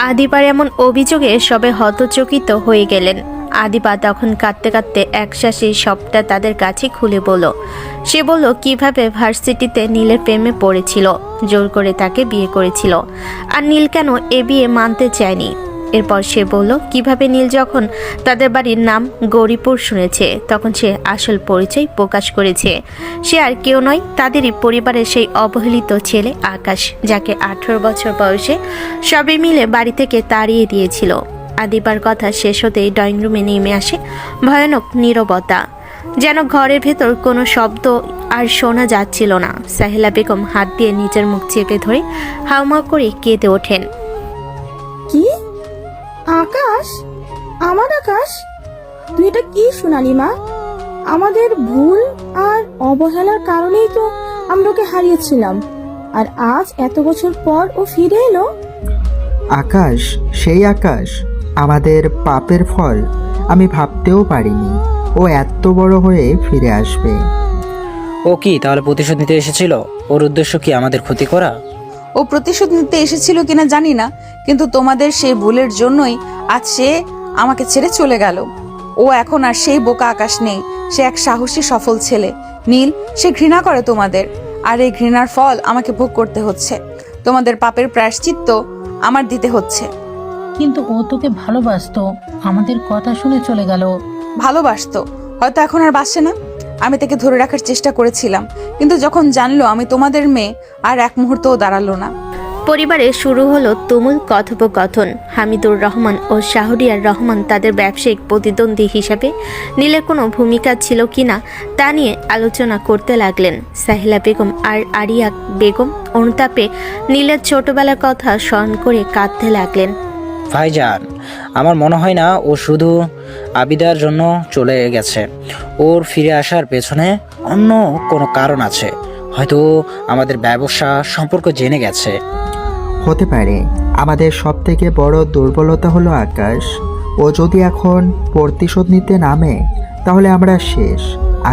আদিবার এমন অভিযোগে সবে হতচকিত হয়ে গেলেন। আদিবা তখন কাঁদতে কাঁদতে একশ্বাসে সবটা তাদের কাছে খুলে বলল। সে বলল কিভাবে ভার্সিটিতে নীলের প্রেমে পড়েছিল, জোর করে তাকে বিয়ে করেছিল, আর নীল কেন এ বিয়ে মানতে চায়নি। এরপর সে বলল কিভাবে নীল যখন তাদের বাড়ির নাম গৌরীপুর শুনেছে তখন সে আসল পরিচয় প্রকাশ করেছে। সে আর কেউ নয়, তাদেরই পরিবারের সেই অবহেলিত ছেলে আকাশ, যাকে 18 বছর বয়সে সবে মিলে বাড়ি থেকে তাড়িয়ে দিয়েছিল। আদিবার কথা শেষ হতেই ড্রয়িং রুমে নেমে আসে ভয়ানক নীরবতা। যেন ঘরের ভেতর কোনো শব্দ আর শোনা যাচ্ছিল না। সাহেলা বেগম হাত দিয়ে নিজের মুখ চেপে ধরে হাউমাউ করে কেঁদে ওঠেন। কি? আকাশ? আমার আকাশ? তুই এটা কি শোনালি মা? আমাদের ভুল আর অবহেলার কারণেই তো আমরা ওকে হারিয়েছিলাম, আর আজ এত বছর পর ও ফিরে এলো। আকাশ, সেই আকাশ, আমাদের পাপের ফল। আমি ভাবতেও পারিনি ও এত বড় হয়ে ফিরে আসবে। ও কি তাহলে প্রতিশোধ নিতে এসেছিল? ওর উদ্দেশ্য কি আমাদের ক্ষতি করা? ও প্রতিশোধ নিতে এসেছিল কিনা জানি না, কিন্তু তোমাদের সেই ভুলের জন্যই আজ সে আমাকে ছেড়ে চলে গেল। ও এখন আর সেই বোকা আকাশ নেই। সে এক সাহসী সফল ছেলে। নীল, সে ঘৃণা করে তোমাদের, আর এই ঘৃণার ফল আমাকে ভোগ করতে হচ্ছে। তোমাদের পাপের প্রায়শ্চিত্ত আমার দিতে হচ্ছে। কিন্তু ও তোকে ভালোবাসতো, আমাদের কথা শুনে চলে গেল। ভালোবাসতো, হয়তো এখন আর বাসে না। আমি তাকে ধরে রাখার চেষ্টা করেছিলাম, কিন্তু যখন জানলো আমি তোমাদের মেয়ে, আর এক মুহূর্তও দাঁড়ালো না। পরিবারে শুরু হলো তুমুল কথোপকথন। হামিদুর রহমান ও শাহরিয়ার রহমান তাদের ব্যবসায়িক প্রতিদ্বন্দ্বী হিসাবে নীলের কোনো ভূমিকা ছিল কিনা তা নিয়ে আলোচনা করতে লাগলেন। সাহেলা বেগম আর আরিয়া বেগম অনুতাপে নীলের ছোটবেলার কথা স্মরণ করে কাঁদতে লাগলেন। ভাইজান, আমার মনে হয় না ও শুধু আবিদার জন্য চলে গেছে। ওর ফিরে আসার পেছনে অন্য কোনো কারণ আছে। হয়তো আমাদের ব্যবসা সম্পর্ক জেনে গেছে। হতে পারে। আমাদের সব থেকে বড় দুর্বলতা হলো আকাশ। ও যদি এখন প্রতিশোধ নিতে নামে তাহলে আমরা শেষ।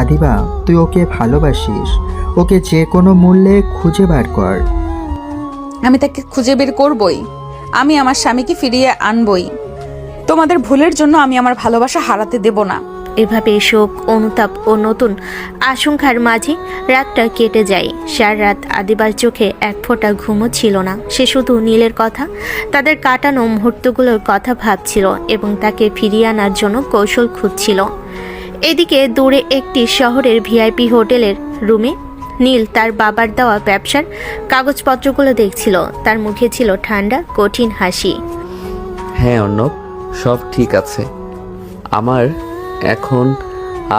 আদিবা, তুই ওকে ভালোবাসিস, ওকে যে কোনো মূল্যে খুঁজে বার কর। আমি তাকে খুঁজে বের করবই। আমি আমার স্বামীকে ফিরিয়ে আনবই। তোমাদের ভুলের জন্য আমি আমার ভালোবাসা হারাতে দেব না। এভাবে শোক, অনুতাপ ও নতুন আশঙ্কার মাঝে রাতটা কেটে যায়। সারা রাত আদিবার চোখে এক ফোঁটা ঘুমও ছিল না। সে শুধু নীলের কথা, তাদের কাটানো মুহূর্তগুলোর কথা ভাবছিল এবং তাকে ফিরিয়ে আনার জন্য কৌশল খুঁজছিল। এদিকে দূরে একটি শহরের ভিআইপি হোটেলের রুমে নীল তার বাবার দেওয়া ব্যবসার কাগজপত্রগুলো দেখছিল। তার মুখে ছিল ঠান্ডা কঠিন হাসি। হ্যাঁ অর্ণব, সব ঠিক আছে। আমার এখন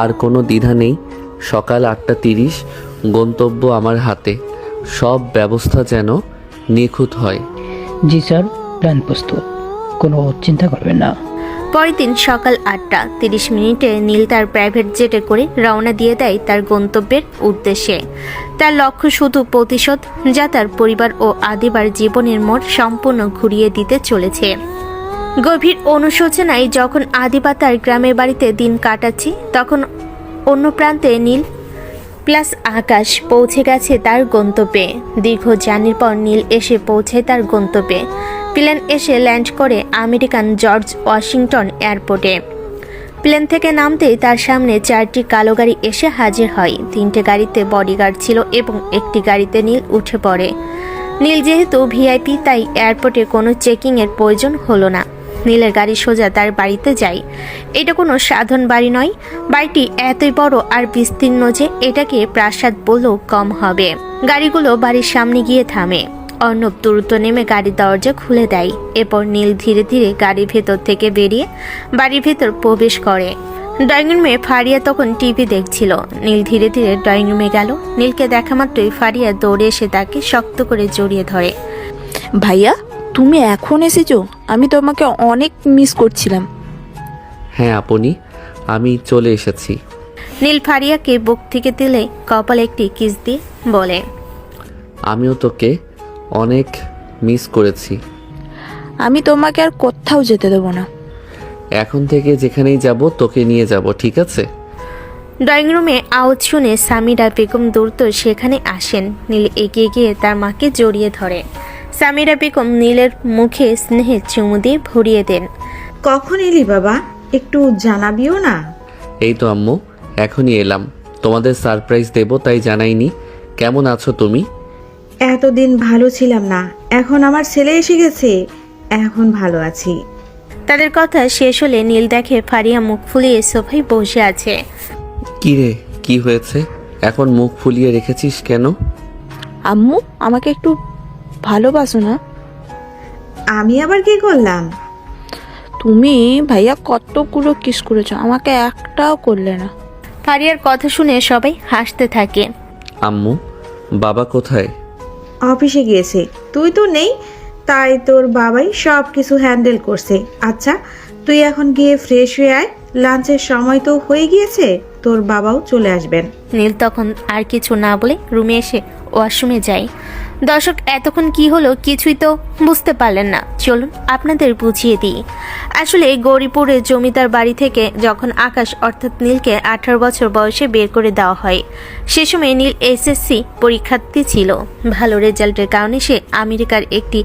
আর কোনো দ্বিধা নেই। সকাল 8:30, গন্তব্য আমার হাতে। সব ব্যবস্থা যেন নিখুঁত হয়। জি স্যার, প্ল্যান প্রস্তুত, কোনো চিন্তা করবেন না। পরের দিন সকাল 8:30 নীল তার প্রাইভেট জেটে করে রওনা দিয়ে দেয় তার গন্তব্যের উদ্দেশ্যে। তার লক্ষ্য শুধু প্রতিশোধ, যা তার পরিবার ও আদিবার জীবনের মোড় সম্পূর্ণ ঘুরিয়ে দিতে চলেছে। গভীর অনুশোচনায় যখন আদিবা তার গ্রামের বাড়িতে দিন কাটাচ্ছে, তখন অন্য প্রান্তে নীল প্লাস আকাশ পৌঁছে গেছে তার গন্তব্যে। দীর্ঘ জার্নির পর নীল এসে পৌঁছায় তার গন্তব্যে। প্লেন এসে ল্যান্ড করে আমেরিকান জর্জ ওয়াশিংটন এয়ারপোর্টে। প্লেন থেকে নামতেই তার সামনে 4টি কালো গাড়ি এসে হাজির হয়। 3টে গাড়িতে বডিগার্ড ছিল এবং একটি গাড়িতে নীল উঠে পড়ে। নীল যেহেতু ভিআইপি, তাই এয়ারপোর্টে কোনো চেকিংয়ের প্রয়োজন হলো না। নীলের গাড়ি সোজা তার বাড়িতে যায়। এটা কোনো সাধারণ বাড়ি নয়, বাড়িটি এতই বড় আর বিস্তীর্ণ যে এটাকে প্রাসাদ বললেও কম হবে। গাড়িগুলো বাড়ির সামনে গিয়ে থামে। অর্ণব দ্রুত নেমে গাড়ির দরজা খুলে দেয়। এরপর নীল ধীরে ধীরে গাড়ির ভেতর থেকে বেরিয়ে বাড়ির ভেতর প্রবেশ করে। ড্রয়িং রুমে ফারিয়া তখন টিভি দেখছিল। নীল ধীরে ধীরে ড্রয়িং রুমে গেল। নীলকে দেখা মাত্রই ফারিয়া দৌড়ে এসে তাকে শক্ত করে জড়িয়ে ধরে। ভাইয়া, তুমি এখন এসেছো? আমি তোমাকে অনেক মিস করছিলাম। হ্যাঁ আপনি, আমি চলে এসেছি। নীল ফারিয়াকে বুক থেকে দিলে কপালে একটি কিস দিয়ে বলে, আমিও তোকে অনেক মিস করেছি। আমি তোমাকে আর কোথাও যেতে দেবো না। এখন থেকে যেখানেই যাব তোকে নিয়ে যাব, ঠিক আছে? ড্রয়িং রুমে আওয়াজ শুনে সামিরা বেগম দ্রুত সেখানে আসেন। নীল এগিয়ে গিয়ে তার মাকে জড়িয়ে ধরে। সামিরা বেগম নীলের মুখে স্নেহে চুমু দিয়ে ভরিয়ে দেন। কখন এলি বাবা, একটু জানাবিও না? এই তো আম্মু, এখনই এলাম। তোমাদের সারপ্রাইজ দেব তাই জানাইনি। কেমন আছো তুমি? এতদিন ভালো ছিলাম না, এখন আমার ছেলে এসে গেছে, এখন ভালো আছি। তাদের কথা শেষ হলে নীল দেখে ফারিয়া মুখ ফুলিয়ে সোফায় বসে আছে। কি রে, কি হয়েছে? এখন মুখ ফুলিয়ে রেখেছিস কেন? আম্মু, আমাকে একটু ভালোবাসো না? আমি আবার কি করলাম? তুমি ভাইয়া কতগুলো কিস করেছো, আমাকে একটাও করলে না। ফারিয়ার কথা শুনে সবাই হাসতে থাকে। আম্মু, বাবা কোথায়? অফিসে গিয়েছে, তুই তো নেই, তাই তোর বাবাই সব কিছু হ্যান্ডেল করছে। আচ্ছা, তুই এখন গিয়ে ফ্রেশ হয়ে আয়, লাঞ্চের সময় তো হয়ে গিয়েছে, তোর বাবাও চলে আসবেন। নীল তখন আর কিছু না বলে রুমে এসে ওয়াশরুমে যায়। দর্শক, এতক্ষণ কি হলো কিছুই তো বুঝতে পারলেন না। চলুন আপনাদের বুঝিয়ে দিই। আসলে গৌরীপুরের জমিদার বাড়ি থেকে যখন আকাশ অর্থাৎ নীলকে 18 বছর বয়সে বের করে দেওয়া হয়, সে সময় নীল এসএসসি পরীক্ষার্থী ছিল। ভালো রেজাল্টের কারণে সে আমেরিকার একটি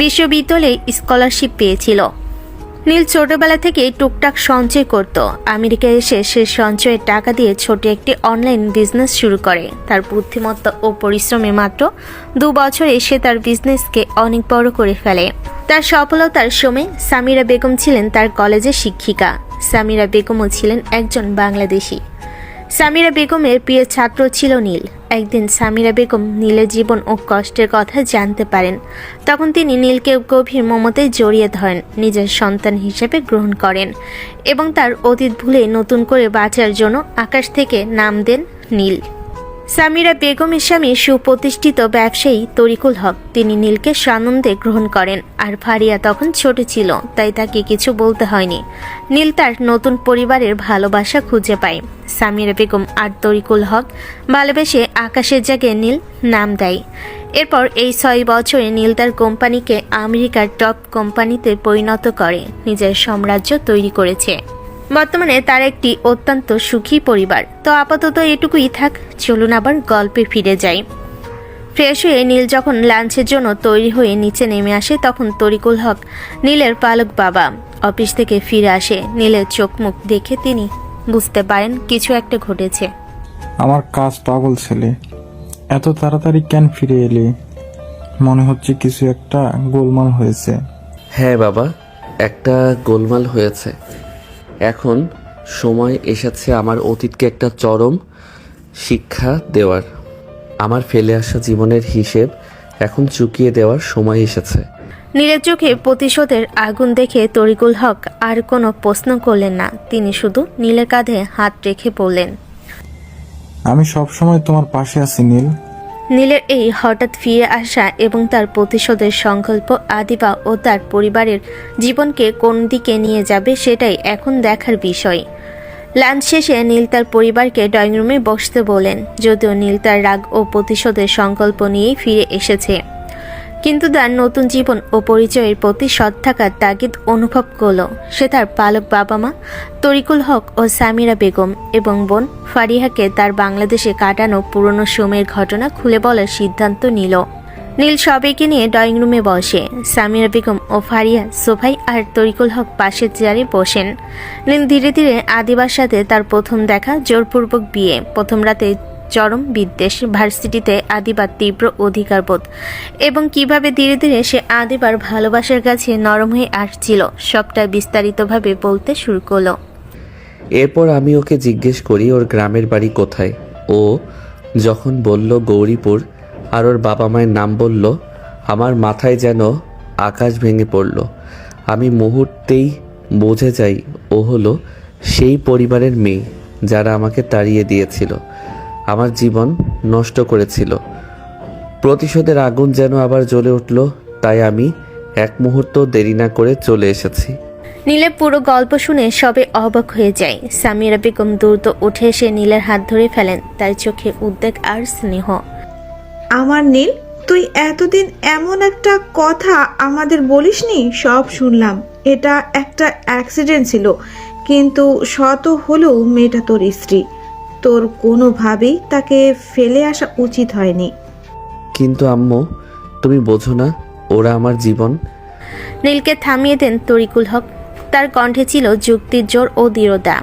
বিশ্ববিদ্যালয়ে স্কলারশিপ পেয়েছিল। নীল ছোটবেলা থেকে টুকটাক সঞ্চয় করত। আমেরিকায় এসে সে সঞ্চয়ের টাকা দিয়ে ছোট একটি অনলাইন বিজনেস শুরু করে। তার বুদ্ধিমত্তা ও পরিশ্রমে মাত্র 2 বছরে সে তার বিজনেসকে অনেক বড় করে ফেলে। তার সফলতার সময় সামিরা বেগম ছিলেন তার কলেজের শিক্ষিকা। সামিরা বেগমও ছিলেন একজন বাংলাদেশি। সামিরা বেগমের প্রিয় ছাত্র ছিল নীল। একদিন সামিরা বেগম নীলের জীবন ও কষ্টের কথা জানতে পারেন। তখন তিনি নীলকে গভীর মমতায় জড়িয়ে ধরেন, নিজের সন্তান হিসেবে গ্রহণ করেন এবং তার অতীত ভুলে নতুন করে বাঁচার জন্য আকাশ থেকে নাম দেন নীল। সামিরা বেগমের স্বামী সুপ্রতিষ্ঠিত ব্যবসায়ী তরিকুল হক। তিনি নীলকে সানন্দে গ্রহণ করেন। আর ফারিয়া তখন ছোট ছিল, তাই তাকে কিছু বলতে হয়নি। নীল তার নতুন পরিবারের ভালোবাসা খুঁজে পায়। সামিরা বেগম আর তরিকুল হক ভালোবেসে আকাশের জায়গায় নীল নাম দেয়। এরপর এই 6 বছরে নীল তার কোম্পানিকে আমেরিকার টপ কোম্পানিতে পরিণত করে নিজের সাম্রাজ্য তৈরি করেছে। বর্তমানে তার একটি অত্যন্ত সুখী পরিবার। তো আপাতত এটুকুই থাক, চলুন আবার গল্পে ফিরে যাই। ফ্রেশ হয়ে নীল যখন লাঞ্চের জন্য তৈরি হয়ে নিচে নেমে আসে, তখন তরিকুল হক নীলের পালক বাবা অফিস থেকে ফিরে আসে। নীলের চোখ মুখ দেখে তিনি বুঝতে পারেন কিছু একটা ঘটেছে। আমার কাজ পাগল ছেলে, এত তাড়াতাড়ি কেন ফিরে এলি? মনে হচ্ছে কিছু একটা গোলমাল হয়েছে। হ্যাঁ বাবা, একটা গোলমাল হয়েছে। এখন সময় এসেছে আমার অতীতকে একটা চরম শিক্ষা দেওয়ার। আমার ফেলে আসা জীবনের হিসেব এখন চুকিয়ে দেওয়ার সময় এসেছে। নীলের চোখে প্রতিশোধের আগুন দেখে তরিকুল হক আর কোনো প্রশ্ন করলেন না। তিনি শুধু নীলের কাঁধে হাত রেখে বললেন, আমি সবসময় তোমার পাশে আছি নীল। নীলের এই হঠাৎ ফিরে আসা এবং তার প্রতিশোধের সংকল্প আদিবা ও তার পরিবারের জীবনকে কোন দিকে নিয়ে যাবে সেটাই এখন দেখার বিষয়। লাঞ্চ শেষে নীল তার পরিবারকে ড্রয়িং রুমে বসতে বলেন। যদিও নীল তার রাগ ও প্রতিশোধের সংকল্প নিয়েই ফিরে এসেছে, কিন্তু তার নতুন জীবন ও পরিচয়ের প্রতি সৎ থাকার তাগিদ অনুভব করল। সে তার পালক বাবা মা তরিকুল হক ও সামিরা বেগম এবং বোন ফারিহাকে তার বাংলাদেশে কাটানো পুরনো সময়ের ঘটনা খুলে বলার সিদ্ধান্ত নিল। নীল সবাইকে নিয়ে ড্রয়িং রুমে বসে। সামিরা বেগম ও ফারিয়া সোফাই আর তরিকুল হক পাশের চেয়ারে বসেন। নীল ধীরে ধীরে আদিবার সাথে তার প্রথম দেখা, জোরপূর্বক বিয়ে, প্রথম রাতে চরম বিদ্বেষ, ভার্সিটিতে আদিবার তীব্র অধিকারবোধ এবং কিভাবে ধীরে ধীরে সে আদিবার ভালোবাসার কাছে নরম হয়ে আসছিল, সবটা বিস্তারিতভাবে বলতে শুরু করলো। এরপর আমি ওকে জিজ্ঞেস করি ওর গ্রামের বাড়ি কোথায়। ও যখন বলল গৌরীপুর আর ওর বাবা মায়ের নাম বলল, আমার মাথায় যেন আকাশ ভেঙে পড়ল। আমি মুহূর্তেই বুঝে যাই ও হলো সেই পরিবারের মেয়ে যারা আমাকে তাড়িয়ে দিয়েছিল, আমার জীবন নষ্ট করেছিল। প্রতিশোধের আগুন যেন আবার জ্বলে উঠল, তাই আমি এক মুহূর্ত দেরি না করে চলে এসেছি। নীলের পুরো গল্প শুনে সবে অবাক হয়ে যায়। সামিরা বেগম দ্রুত উঠে এসে নীলের হাত ধরে ফেলেন, তার চোখে উদ্বেগ আর স্নেহ। আমার নীল, তুই এতদিন এমন একটা কথা আমাদের বলিসনি। সব শুনলাম, এটা একটা অ্যাক্সিডেন্ট ছিল, কিন্তু শত হলেও মেয়েটা তোর স্ত্রী। তোর কোনোভাবেই তাকে ফেলে আসা উচিত হয়নি। কিন্তু আম্মু, তুমি বোঝো না, ওরা আমার জীবন। নীলকে থামিয়ে দেন তরিকুল হক। তার কণ্ঠে ছিল যুক্তির জোর ও দৃঢ়তা।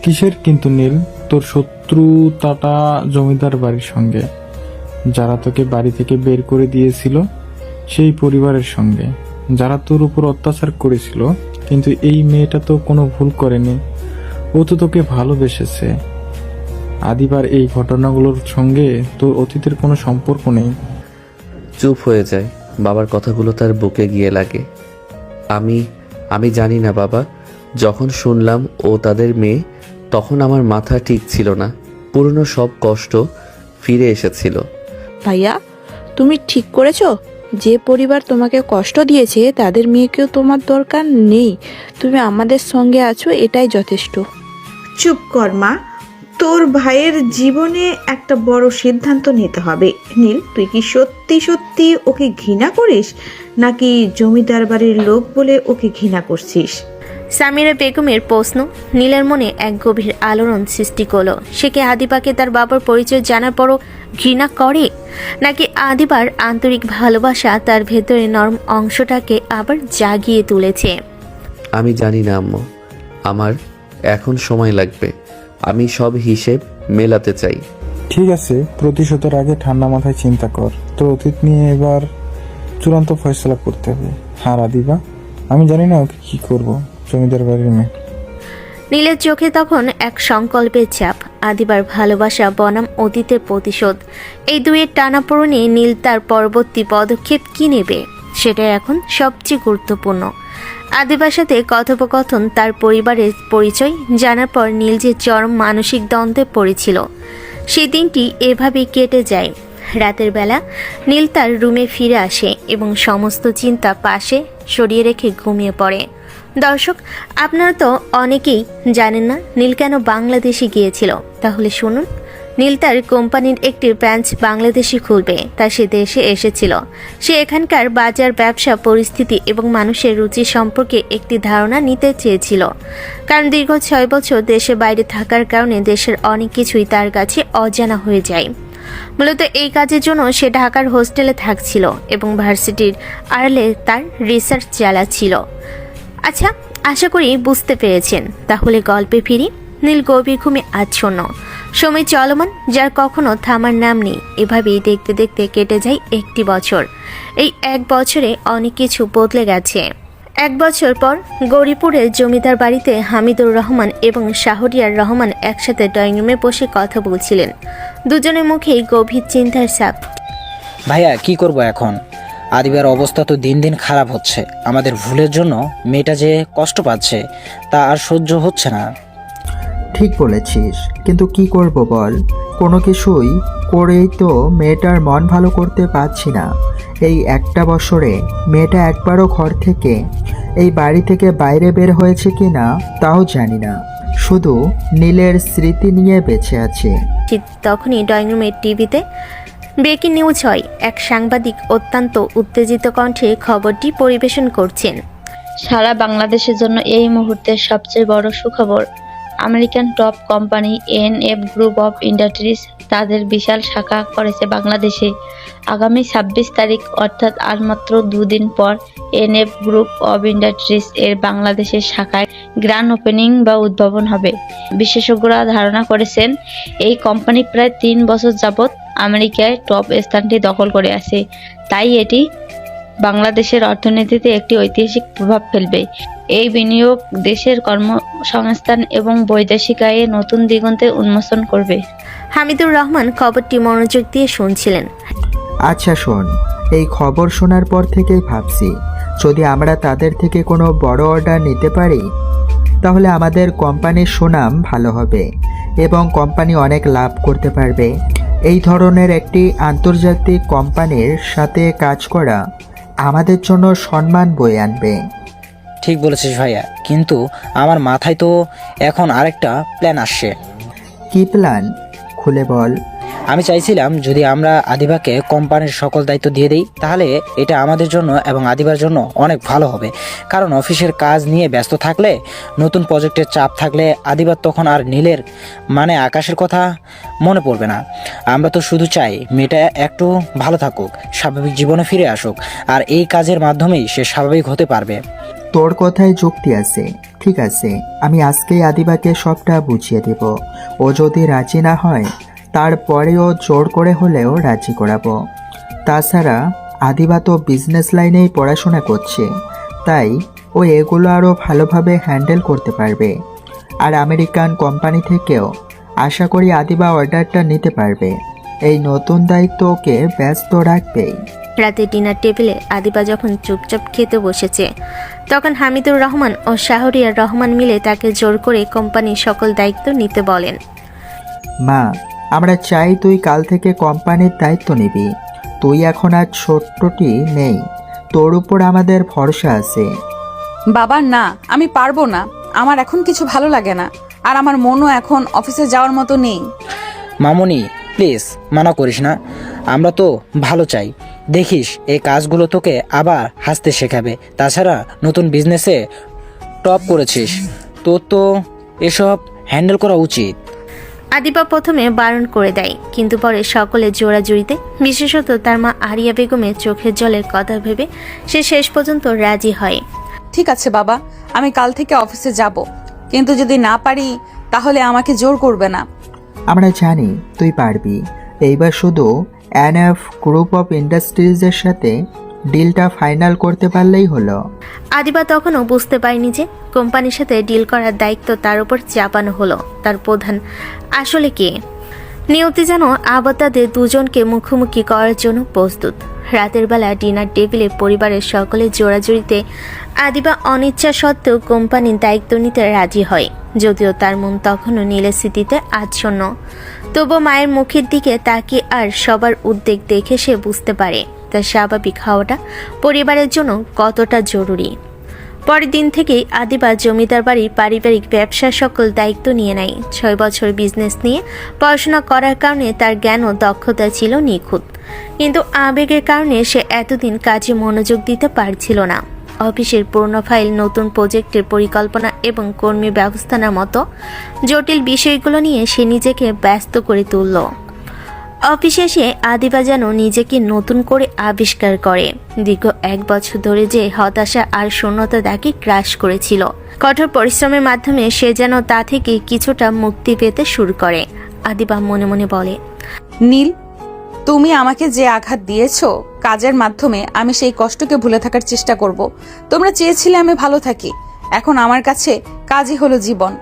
কিসের কিন্তু নীল? তোর শত্রুতাটা জমিদার বাড়ির সঙ্গে, যারা তোকে বাড়ি থেকে বের করে দিয়েছিল, সেই পরিবারের সঙ্গে, যারা তোর উপর অত্যাচার করেছিল। কিন্তু এই মেয়েটা তো কোনো ভুল করেনি, ও তো তোকে ভালোবেসেছে। আদিবার এই ঘটনাগুলোর সঙ্গে তোর অতীতের কোনো সম্পর্ক নেই। চুপ হয়ে যায়, বাবার কথাগুলো তার বুকে গিয়ে লাগে। আমি জানি না বাবা, যখন শুনলাম ও তাদের মেয়ে, তখন আমার মাথা ঠিক ছিল না। পুরনো সব কষ্ট ফিরে এসেছিল। ভাইয়া, তুমি ঠিক করেছো? যে পরিবার তোমাকে কষ্ট দিয়েছে তাদের মেয়েকেও তোমার দরকার নেই। তুমি আমাদের সঙ্গে আছো, এটাই যথেষ্ট। চুপ কর মা, তোর ভাইয়ের জীবনে একটা বড় সিদ্ধান্ত নিতে হবে। নীল, তুই কি সত্যি সত্যি ওকে ঘৃণা করিস, নাকি জমিদার বাড়ির লোক বলে ওকে ঘৃণা করছিস? সামিরা বেগমের প্রশ্ন নীলের মনে এক গভীর আলোড়ন সৃষ্টি করলো। সে কি আদিবাকে তার বাবার পরিচয় জানার পরও ঘৃণা করে, নাকি আদিবার আন্তরিক ভালোবাসা তার ভেতরে নরম অংশটাকে আবার জাগিয়ে তুলেছে? আমি জানি না আম্মু, আমার এখন সময় লাগবে। আমি সব হিসেব মেলাতে চাই। ঠিক আছে, প্রতিশোধের আগে ঠান্ডা মাথায় চিন্তা কর। তোর অতীত নিয়ে এবার চূড়ান্ত ফয়সলা করতে হবে। হ্যাঁ আদিবা, আমি জানি না ওকে কি করবো, জমিদার বাড়ির মেয়ে। নীলের চোখে তখন এক সংকল্পের চাপ, আদিবার ভালোবাসা বনাম অতীতের প্রতিশোধ। এই দুয়ের টানাপোড়েনে নীল তার পরবর্তী পদক্ষেপ কি নেবে, সেটা এখন সবচেয়ে গুরুত্বপূর্ণ। আদিবার সাথে কথোপকথন, তার পরিবারের পরিচয় জানার পর নীল যে চরম মানসিক দ্বন্দ্বে পড়েছিল, সেই দিনটি এভাবেই কেটে যায়। রাতের বেলা নীল তার রুমে ফিরে আসে এবং সমস্ত চিন্তা পাশে সরিয়ে রেখে ঘুমিয়ে পড়ে। দর্শক, আপনারা তো অনেকেই জানেন না নীল কেন বাংলাদেশে গিয়েছিল। তাহলে শুনুন, নীল তার কোম্পানির একটি ব্রাঞ্চ বাংলাদেশে খুলবে, তা সে দেশে এসেছিল। সে এখানকার বাজার, ব্যবসা পরিস্থিতি এবং মানুষের রুচি সম্পর্কে একটি ধারণা নিতে চেয়েছিল। কারণ দীর্ঘ 6 বছর দেশের বাইরে থাকার কারণে দেশের অনেক কিছুই তার কাছে অজানা হয়ে যায়। মূলত এই কাজের জন্য সে ঢাকার হোস্টেলে থাকছিল এবং ভার্সিটির আড়ালে তার রিসার্চ চালাচ্ছিল। আচ্ছা, আশা করি বুঝতে পেরেছেন। তাহলে গল্পে ফিরি। নীল গভীর ঘুমে আচ্ছন্ন, সময় চলমান, যার কখনো থামার নাম নেই। এভাবেই দেখতে দেখতে কেটে যায় 1 বছর। এই 1 বছরে অনেক কিছু বদলে গেছে। 1 বছর পর গৌরীপুরের জমিদার বাড়িতে হামিদুর রহমান এবং শাহরিয়ার রহমান একসাথে ড্রয়িং রুমে বসে কথা বলছিলেন। দুজনের মুখেই গভীর চিন্তার ছাপ। ভাইয়া, কি করব এখন? আদিবার অবস্থা তো দিন দিন খারাপ হচ্ছে। আমাদের ভুলের জন্য মেয়েটা যে কষ্ট পাচ্ছে, তা আর সহ্য হচ্ছে না। ঠিক বলেছিস, কিন্তু কি করব বল? কোনো কিছুই করেই তো মেয়েটার মন ভালো করতে পারছি না। এই 1 বছরে মেয়েটা একবারও ঘর থেকে, এই বাড়ি থেকে বাইরে বের হয়েছে কি না তাও জানি না। শুধু নীলের স্মৃতি নিয়ে বেঁচে আছে। ঠিক তখনই ড্রয়িং রুমের টিভিতে ব্রেকিং নিউজ হয়। এক সাংবাদিক অত্যন্ত উত্তেজিত কণ্ঠে খবরটি পরিবেশন করছেন। সারা বাংলাদেশের জন্য এই মুহূর্তের সবচেয়ে বড় সুখবর। American top company NF group of industries তাদের বিশাল শাখা করেছে বাংলাদেশে। আগামী 26 তারিখ অর্থাৎ আর মাত্র 2 দিন পর এনএফ গ্রুপ অব ইন্ডাস্ট্রিজ এর বাংলাদেশের শাখায় গ্র্যান্ড ওপেনিং বা উদ্ভাবন হবে। বিশেষজ্ঞরা ধারণা করেছেন এই কোম্পানি প্রায় 3 বছর যাবৎ আমেরিকায় টপ স্থানটি দখল করে আছে, তাই এটি বাংলাদেশের অর্থনীতিতে একটি ঐতিহাসিক প্রভাব ফেলবে। এই বিনিয়োগ দেশের কর্মসংস্থান এবং বৈদেশিক আয়ে নতুন দিগন্তের উন্মোচন করবে। হামিদুর রহমান খবরটি মনোযোগ দিয়ে শুনছিলেন। আচ্ছা শোন, এই খবর শোনার পর থেকেই ভাবছি যদি আমরা তাদের থেকে কোনো বড় অর্ডার নিতে পারি তাহলে আমাদের কোম্পানির সুনাম ভালো হবে এবং কোম্পানি অনেক লাভ করতে পারবে। এই ধরনের একটি আন্তর্জাতিক কোম্পানির সাথে কাজ করা আমাদের জন্য সম্মান বয়ে আনবে। ঠিক বলেছিস ভাইয়া, কিন্তু আমার মাথায় তো এখন আরেকটা প্ল্যান আসছে। কি প্ল্যান? খুলে বল। আমি চাইছিলাম যদি আমরা আদিবাকে কোম্পানির সকল দায়িত্ব দিয়ে দিই তাহলে এটা আমাদের জন্য এবং আদিবার জন্য অনেক ভালো হবে। কারণ অফিসের কাজ নিয়ে ব্যস্ত থাকলে, নতুন প্রজেক্টের চাপ থাকলে আদিবার তখন আর নীলের মানে আকাশের কথা মনে পড়বে না। আমরা তো শুধু চাই মেয়েটা একটু ভালো থাকুক, স্বাভাবিক জীবনে ফিরে আসুক, আর এই কাজের মাধ্যমেই সে স্বাভাবিক হতে পারবে। তোর কথায় যুক্তি আছে, ঠিক আছে, আমি আজকেই আদিবাকে সবটা বুঝিয়ে দেব। ও যদি রাজি না হয় তারপরেও জোর করে হলেও রাজি করাবো। তাছাড়া আদিবা তো বিজনেস লাইনেই পড়াশোনা করছে, তাই ও এগুলো আরও ভালোভাবে হ্যান্ডেল করতে পারবে। আর আমেরিকান কোম্পানি থেকেও আশা করি আদিবা অর্ডারটা নিতে পারবে। এই নতুন দায়িত্ব ওকে ব্যস্ত রাখবেই। রাতে ডিনার টেবিলে আদিবা যখন চুপচাপ খেতে বসেছে তখন হামিদুর রহমান ও শাহরিয়ার রহমান মিলে তাকে জোর করে কোম্পানির সকল দায়িত্ব নিতে বলেন। মা, আমরা চাই তুই কাল থেকে কোম্পানির দায়িত্ব নিবি। তুই এখন আর ছোট্টটি নেই, তোর উপর আমাদের ভরসা আছে। বাবা না, আমি পারবো না। আমার এখন কিছু ভালো লাগে না, আর আমার মনও এখন অফিসে যাওয়ার মতো নেই। মামনি প্লিজ মানা করিস না, আমরা তো ভালো চাই। দেখিস এই কাজগুলো তোকে আবার হাসতে শেখাবে। তাছাড়া নতুন বিজনেসে টপ করেছিস, তোর তো এসব হ্যান্ডেল করা উচিত। আদিবা প্রথমে বারণ করে দেয়, কিন্তু পরে সকলে জোড়াজুড়িতে, বিশেষত তার মা আরিয়া বেগমের চোখের জলের কথা ভেবে সে শেষ পর্যন্ত রাজি হয়। ঠিক আছে বাবা, আমি কাল থেকে অফিসে যাব, কিন্তু যদি না পারি তাহলে আমাকে জোর করবে না। আমরা জানি তুই পারবি। এইবার শুধু এনএফ গ্রুপ অফ ইন্ডাস্ট্রিজের সাথে ডিলটা ফাইনাল করতে পারলেই হলো। আদিবা তখনও বুঝতে পারেনি যে কোম্পানির সাথে ডিল করার দায়িত্ব তার উপর চাপানো হলো। তার প্রধান আসলে কে? নিয়তি যেন আবার তাদের দুজনকে মুখোমুখি করার জন্য প্রস্তুত। রাতের বেলা ডিনার টেবিলে পরিবারের সকলে জোড়াজুড়িতে আদিবা অনিচ্ছা সত্ত্বেও কোম্পানির দায়িত্ব নিতে রাজি হয়। যদিও তার মন তখনও নীলের স্মৃতিতে আচ্ছন্ন, তবু মায়ের মুখের দিকে তাকিয়ে আর সবার উদ্বেগ দেখে সে বুঝতে পারে তার স্বাভাবিক হওয়াটা পরিবারের জন্য কতটা জরুরি। পরের দিন থেকেই আদিবা জমিদার বাড়ির পারিবারিক ব্যবসার সকল দায়িত্ব নিয়ে নেয়। 6 বছর বিজনেস নিয়ে পড়াশোনা করার কারণে তার জ্ঞান ও দক্ষতা ছিল নিখুঁত, কিন্তু আবেগের কারণে সে এতদিন কাজে মনোযোগ দিতে পারছিল না। অফিসের পুরনো ফাইল, নতুন প্রজেক্টের পরিকল্পনা এবং কর্মী ব্যবস্থার মতো জটিল বিষয়গুলো নিয়ে সে নিজেকে ব্যস্ত করে তুলল। অফিসে এসে আদিবা যেন নিজেকে নতুন করে আবিষ্কার করে। দীর্ঘ 1 বছর ধরে যে হতাশা আর শূন্যতা তাকে গ্রাস করেছিল, কঠোর পরিশ্রমের মাধ্যমে সে যেন তা থেকে কিছুটা মুক্তি পেতে শুরু করে। আদিবা মনে মনে বলে, নীল, তুমি আমাকে যে আঘাত দিয়েছো, কাজের মাধ্যমে আমি সেই কষ্টকে ভুলে থাকার চেষ্টা করব। তোমরা চেয়েছিলে আমি ভালো থাকি, এখন আমার কাছে কাজই হলো জীবন।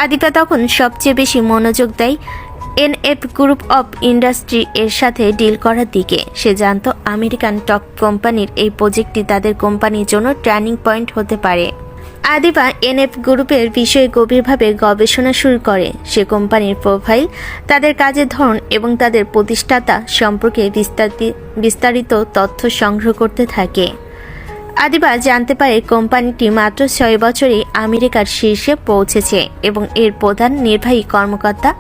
আদিবা তখন সবচেয়ে বেশি মনোযোগ দেয় এনএফ গ্রুপ অফ ইন্ডাস্ট্রি এর সাথে ডিল করার দিকে। সে জানত আমেরিকান টপ কোম্পানির এই প্রজেক্টটি তাদের কোম্পানির জন্য টার্নিং পয়েন্ট হতে পারে। আদিবা এনএফ গ্রুপের বিষয়ে গভীরভাবে গবেষণা শুরু করে। সে কোম্পানির প্রোফাইল, তাদের কাজের ধরন এবং তাদের প্রতিষ্ঠাতা সম্পর্কে বিস্তারিত তথ্য সংগ্রহ করতে থাকে। আদিবা জানতে পারে কোম্পানিটি মাত্র 6 বছরে আমেরিকার শীর্ষে পৌঁছেছে এবং এর প্রধান নির্বাহী কর্মকর্তা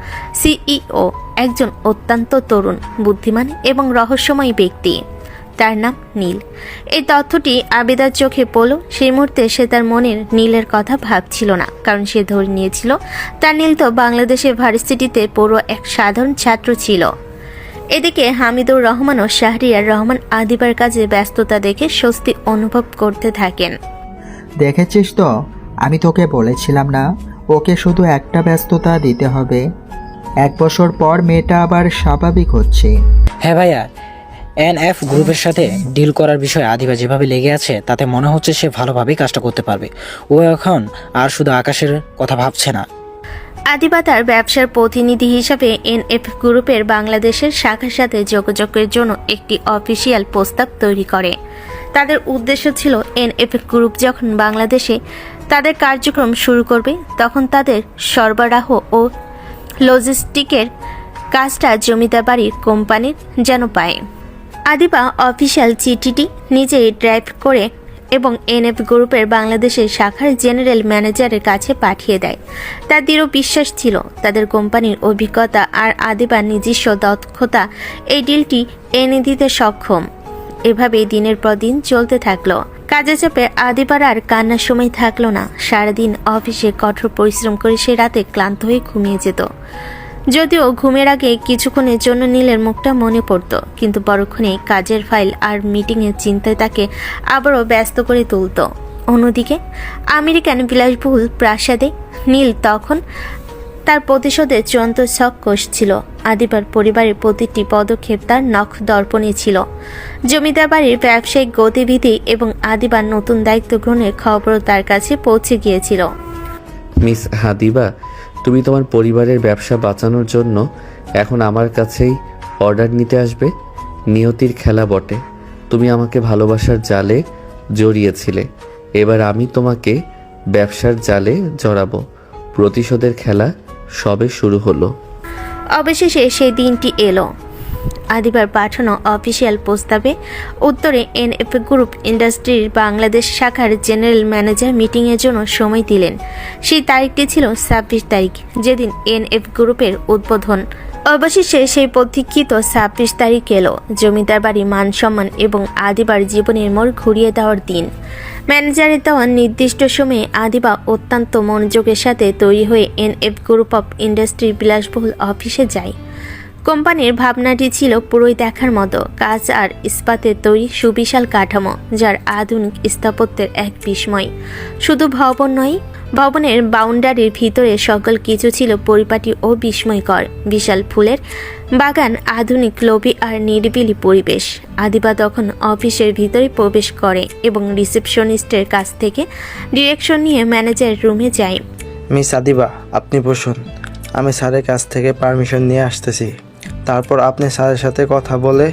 সিইও একজন অত্যন্ত তরুণ, বুদ্ধিমান এবং রহস্যময় ব্যক্তি। তার নাম নীল। এই তথ্যটি আবিদার চোখে পড়ল। সেই মুহূর্তে সে তার মনের নীলের কথা ভাবছিল না, কারণ সে ধরে নিয়েছিল তার নীল তো বাংলাদেশের ভার্সিটিতে পড়ুয়া এক সাধারণ ছাত্র ছিল। এদিকে হামিদুর রহমান ও শাহরিয়ার রহমান আদিবার কাজে ব্যস্ততা দেখে স্বস্তি অনুভব করতে থাকেন। দেখেছিস তো, আমি তোকে বলেছিলাম না ওকে শুধু একটা ব্যস্ততা দিতে হবে। 1 বছর পর মেয়েটা আবার স্বাভাবিক হচ্ছে। হ্যাঁ ভাইয়া, NF গ্রুপের সাথে ডিল করার বিষয়ে আদিবা যেভাবে লেগে আছে তাতে মনে হচ্ছে সে ভালোভাবেই কাজটা করতে পারবে। ও এখন আর শুধু আকাশের কথা ভাবছে না। আদিবা তার ব্যবসার প্রতিনিধি হিসাবে NF গ্রুপের বাংলাদেশের শাখার সাথে যোগাযোগের জন্য একটি অফিসিয়াল প্রস্তাব তৈরি করে। তাদের উদ্দেশ্য ছিল NF গ্রুপ যখন বাংলাদেশে তাদের কার্যক্রম শুরু করবে তখন তাদের সরবরাহ ও লজিস্টিকের কাজটা জমিদার বাড়ির কোম্পানির যেন পায়। আদিবা অফিসিয়াল চিঠিটি নিজেই ড্রাইভ করে এবং NF গ্রুপের বাংলাদেশের শাখার জেনারেল ম্যানেজারের কাছে পাঠিয়ে দেয়। তার দৃঢ় বিশ্বাস ছিল তাদের কোম্পানির অভিজ্ঞতা আর আদিবার নিজস্ব দক্ষতা এই ডিলটি এনে দিতে সক্ষম। এভাবেই দিনের পর দিন চলতে থাকলো। কাজে চাপে আদিবার আর কান্নার সময় থাকলো না। সারাদিন অফিসে কঠোর পরিশ্রম করে সে রাতে ক্লান্ত হয়ে ঘুমিয়ে যেত। যদিও ঘুমের আগে কিছুক্ষণের জন্য নীলের মুখটা মনে পড়ত, কিন্তু পরক্ষণে কাজের ফাইল আর মিটিংয়ের চিন্তায় তাকে আবারও ব্যস্ত করে তুলত। অন্যদিকে আমেরিকান বিলাসবহুল প্রাসাদে নীল তখন তার প্রতিশোধে চূড়ান্ত ছক কষছিল। আদিবার পরিবারের প্রতিটি পদক্ষেপ তার নখ দর্পণে ছিল। জমিদার বাড়ির ব্যবসায়িক গতিবিধি এবং আদিবার নতুন দায়িত্ব গ্রহণের খবরও তার কাছে পৌঁছে গিয়েছিল। মিস আদিবা, তুমি তোমার পরিবারের ব্যবসা বাঁচানোর জন্য এখন আমার কাছেই অর্ডার নিতে আসবে। নিয়তির খেলা বটে। তুমি আমাকে ভালোবাসার জালে জড়িয়েছিলে, এবার আমি তোমাকে ব্যবসার জালে জড়াবো। প্রতিশোধের খেলা সবে শুরু হলো। অবশেষে সেই দিনটি এলো। আদিবার পাঠানো অফিসিয়াল প্রস্তাবে উত্তরে NF গ্রুপ ইন্ডাস্ট্রির বাংলাদেশ শাখার জেনারেল ম্যানেজার মিটিংয়ের জন্য সময় দিলেন। সেই তারিখটি ছিল 26 তারিখ, যেদিন NF গ্রুপের উদ্বোধন। অবশেষে সেই প্রতীক্ষিত 26 তারিখ এলো। জমিদার বাড়ি, মান সম্মান এবং আদিবার জীবনের মোড় ঘুরিয়ে দেওয়ার দিন। ম্যানেজারের দেওয়া নির্দিষ্ট সময়ে আদিবা অত্যন্ত মনোযোগের সাথে তৈরি হয়ে NF গ্রুপ অফ ইন্ডাস্ট্রির বিলাসবহুল অফিসে যায়। কোম্পানির ভাবনাটি ছিল পুরোই দেখার মতো। কাঁচ আর ইস্পাতের তৈরি সুবিশাল কাঠামো, যার আধুনিক স্থাপত্যের এক বিস্ময়। শুধু ভবন নয়, ভবনের বাউন্ডারির ভিতরে সকল কিছু ছিল পরিপাটি ও বিস্ময়কর। বিশাল ফুলের বাগান, আধুনিক লবি আর নিরিবিলি পরিবেশ। আদিবা তখন অফিসের ভিতরে প্রবেশ করে এবং রিসেপশনিস্টের কাছ থেকে ডিরেকশন নিয়ে ম্যানেজারের রুমে যায়। মিস আদিবা, আপনি বসুন। আমি স্যারের কাছ থেকে পারমিশন নিয়ে আসতেছি, তারপর আপনি স্যারের সাথে কথা বলে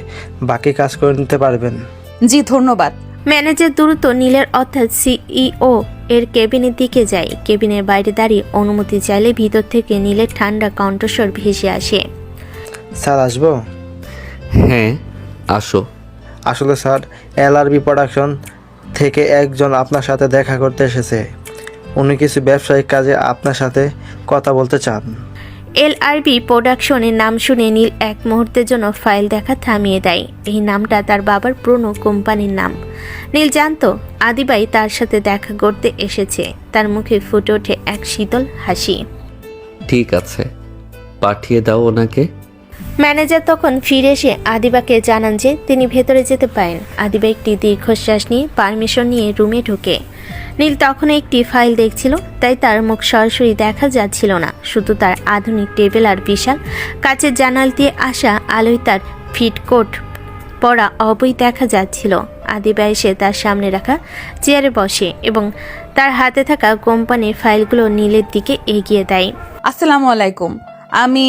বাকি কাজ করে নিতে পারবেন। জি ধন্যবাদ। ম্যানেজার দ্রুত নীলের অর্থাৎ CEO এর কেবিনের দিকে যায়। কেবিনের বাইরে দাঁড়িয়ে অনুমতি চাইলে ভিতর থেকে নীলের ঠান্ডা কণ্ঠস্বর ভেসে আসে। স্যার আসবো? হ্যাঁ, আসো। আসলে স্যার, LRB প্রোডাকশন থেকে একজন আপনার সাথে দেখা করতে এসেছে। উনি কিছু ব্যবসায়িক কাজে আপনার সাথে কথা বলতে চান। LRB প্রোডাকশনের নাম শুনে নীল এক মুহূর্তের জন্য ফাইল দেখা থামিয়ে দেয়। এই নামটা তার বাবার পুরনো কোম্পানির নাম। নীল জানতো আদিবাই তার সাথে দেখা করতে এসেছে। তার মুখে ফুটে ওঠে এক শীতল হাসি। ঠিক আছে, পাঠিয়ে দাও ওনাকে। ম্যানেজার তখন ফিরে এসে আদিবাকে জানান যে তিনি ভেতরে যেতে পারেন। আদিবা একটি দীর্ঘশ্বাস নিয়ে পারমিশন নিয়ে রুমে ঢোকে। নীল তখন একটি ফাইল দেখছিল, তাই তার মুখ সরাসরি দেখা যাচ্ছিল না। শুধু তার আধুনিক টেবিল আর বিশাল কাচের জানাল দিয়ে আসা আলোয় তার ফিটকোট পরা অবই দেখা যাচ্ছিল। আদিবা এসে তার সামনে রাখা চেয়ারে বসে এবং তার হাতে থাকা কোম্পানির ফাইলগুলো নীলের দিকে এগিয়ে দেয়। আসসালামু আলাইকুম, আমি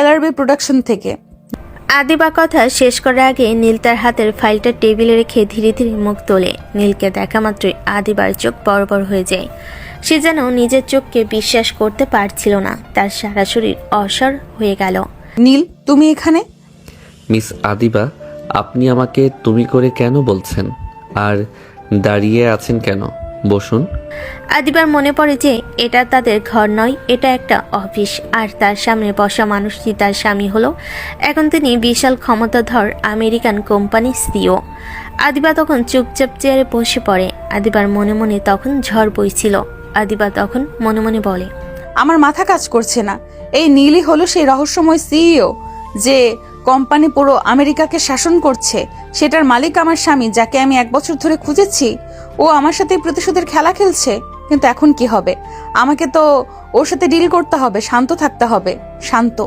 LRB প্রোডাকশন থেকে। আদিবা কথা শেষ করার আগে নীল তার হাতের ফাইলটা টেবিলে রেখে ধীরে ধীরে মুখ তোলে। নীলকে দেখা মাত্রই আদিবার চোখ বড় বড় হয়ে যায়। সে যেন নিজের চোখকে বিশ্বাস করতে পারছিল না। তার সারা শরীর অসর হয়ে গেল। নীল, তুমি এখানে? মিস আদিবা, আপনি আমাকে তুমি করে কেন বলছেন আর দাঁড়িয়ে আছেন কেন? বসুন। আদিবার মনে পড়ে যে এটা তাদের ঘর নয়, এটা একটা অফিস, আর তার সামনে বসা মানুষটি তার স্বামী হলো। এখন তিনি বিশাল ক্ষমতাধর আমেরিকান কোম্পানির সিইও। আদিবা তখন চুপচাপ চেয়ারে বসে পড়ে। আদিবার মনে মনে তখন ঝড় বইছিল। আদিবা তখন মনে মনে বলে, আমার মাথা কাজ করছে না। এই নীলই হলো সেই রহস্যময় সিইও যে কোম্পানি পুরো আমেরিকাকে শাসন করছে। সেটার মালিক আমার স্বামী, যাকে আমি 1 বছর ধরে খুঁজেছি। ও আমার সাথে প্রতিশোধের খেলা খেলছে। কিন্তু এখন কি হবে? আমাকে তো ওর সাথে ডিল করতে হবে, শান্ত থাকতে হবে। শান্ত।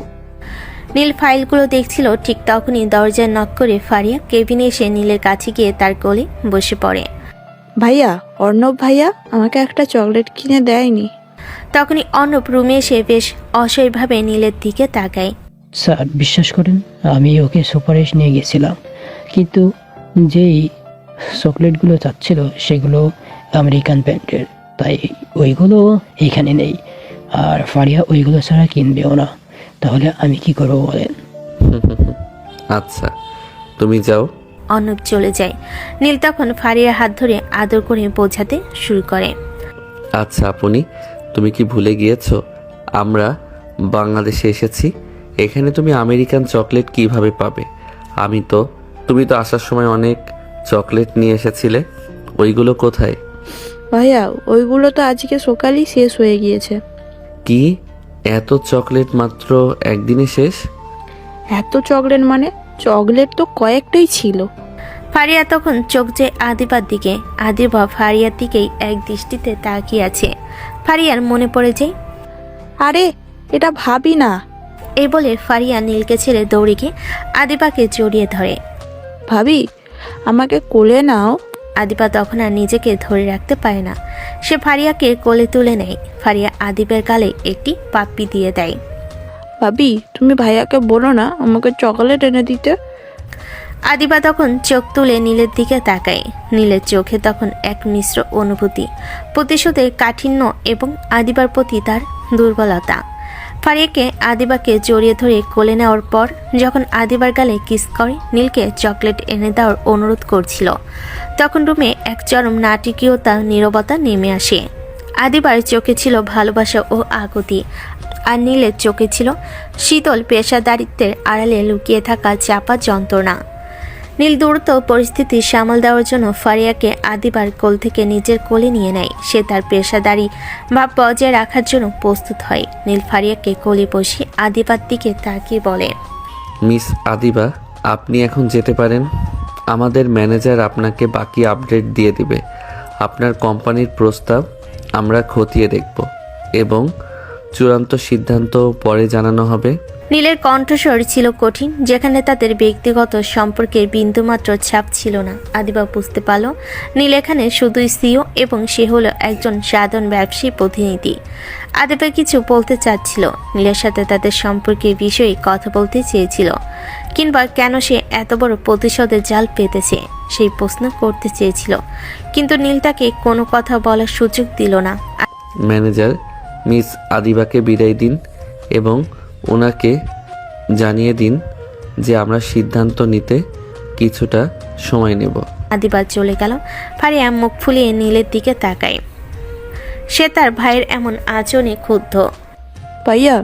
নীল ফাইলগুলো দেখছিল। ঠিক তখনই দরজায় নক করে ফারিয়া কেবিনে এসে নীলের কাছে গিয়ে তার কোলে বসে পড়ে। ভাইয়া, অর্ণব ভাইয়া আমাকে একটা চকলেট কিনে দেয়নি। তখনই অর্ণব রুমে এসে বেশ অসহায়ভাবে নীলের দিকে তাকায়। স্যার বিশ্বাস করেন, আমি ওকে সুপারিশ নিয়ে গেছিলাম, কিন্তু যেই চকলেটগুলো চাচ্ছিল সেগুলো আমেরিকান ব্র্যান্ডের, তাই ওইগুলো এখানে নেই। আর ফারিয়া ওইগুলো ছাড়া কিনবেও না। তাহলে আমি কি করবো বলেন? আচ্ছা, তুমি যাও। অর্ণব চলে যায়। নীল তখন ফারিয়ার হাত ধরে আদর করে বোঝাতে শুরু করে। আচ্ছা আপনি, তুমি কি ভুলে গিয়েছো আমরা বাংলাদেশে এসেছি? এখানে তুমি আমেরিকান চকলেট কিভাবে পাবে? তুমি তো আসার সময় অনেক চকলেট নিয়ে এসেছিলে, ওইগুলো কোথায়? ভাইয়া, ওইগুলো তো আজকে সকালেই শেষ হয়ে গিয়েছে। কি, এত চকলেট মাত্র একদিনে শেষ? এত চকলেট মানে? চকলেট তো কয়েকটাই ছিল। ফারিয়া তখন চোখ যে আদিবার দিকে। আদিবা ফারিয়ার দিকেই এক দৃষ্টিতে তাকিয়ে আছে। ফারিয়ার মনে পড়ে যে, আরে এটা ভাবি না। এই বলে ফারিয়া নীলকে ছেড়ে দৌড়ে গিয়ে আদিবাকে জড়িয়ে ধরে। ভাবি, আমাকে কোলে নাও। আদিবা তখন আর নিজেকে ধরে রাখতে পারে না। সে ফারিয়াকে কোলে তুলে নেয়। ফারিয়া আদিবের গালে একটি পাপ্পি দিয়ে দেয়। ভাবি, তুমি ভাইয়াকে বলো না আমাকে চকলেট এনে দিতে। আদিবা তখন চোখ তুলে নীলের দিকে তাকায়। নীলের চোখে তখন এক মিশ্র অনুভূতি, প্রতিশোধের কাঠিন্য এবং আদিবার প্রতি তার দুর্বলতা। ফারিয়াকে আদিবাকে জড়িয়ে ধরে কোলে নেওয়ার পর যখন আদিবার গালে কিস করে নীলকে চকলেট এনে দেওয়ার অনুরোধ করছিল, তখন রুমে এক চরম নাটকীয়তা নীরবতা নেমে আসে। আদিবার চোখে ছিল ভালোবাসা ও আকুতি, আর নীলের চোখে ছিল শীতল পেশাদারিত্বের আড়ালে লুকিয়ে থাকা চাপা যন্ত্রণা। নীল দ্রুত পরিস্থিতি সামাল দেওয়ার জন্য ফারিয়াকে আদিবার কোল থেকে নিজের কোলে নিয়ে নেয়। সে তার পেশাদারি ভাব বজায় রাখার জন্য প্রস্তুত হয়। নীল ফারিয়াকে কোলে বসে আদিবার দিকে তাকিয়ে বলে, মিস আদিবা, আপনি এখন যেতে পারেন। আমাদের ম্যানেজার আপনাকে বাকি আপডেট দিয়ে দিবে। আপনার কোম্পানির প্রস্তাব আমরা খতিয়ে দেখব এবং চূড়ান্ত সিদ্ধান্ত পরে জানানো হবে। নীলের কণ্ঠস্বর ছিল কঠিন, যেখানে তাদের ব্যক্তিগত সম্পর্কের বিন্দুমাত্র ছাপ ছিল না। আদিবা বুঝতে পারল নীল এখানে শুধুই সিইও এবং সে হলো একজন সাধারণ ব্যবসায়ী প্রতিনিধি। আদিবা কিছু বলতে চাচ্ছিল, নীলের সাথে তাদের সম্পর্কের বিষয়ে কথা বলতে চেয়েছিল, কিংবা কেন সে এত বড় প্রতিশোধের জাল পেতেছে সেই প্রশ্ন করতে চেয়েছিল, কিন্তু নীল তাকে কোনো কথা বলার সুযোগ দিল না। ম্যানেজার মিস আদিবাকে বিদায় দিন এবং ওনাকে জানিয়ে দিন যে আমরা সিদ্ধান্ত নিতে কিছুটা সময় নেব। আদিবা চলে গেল। ফারিয়া মুখ ফুলিয়ে নীলের দিকে তাকায়। সে তার ভাইয়ের এমন আচরণে ক্ষুব্ধ। ভাইয়া,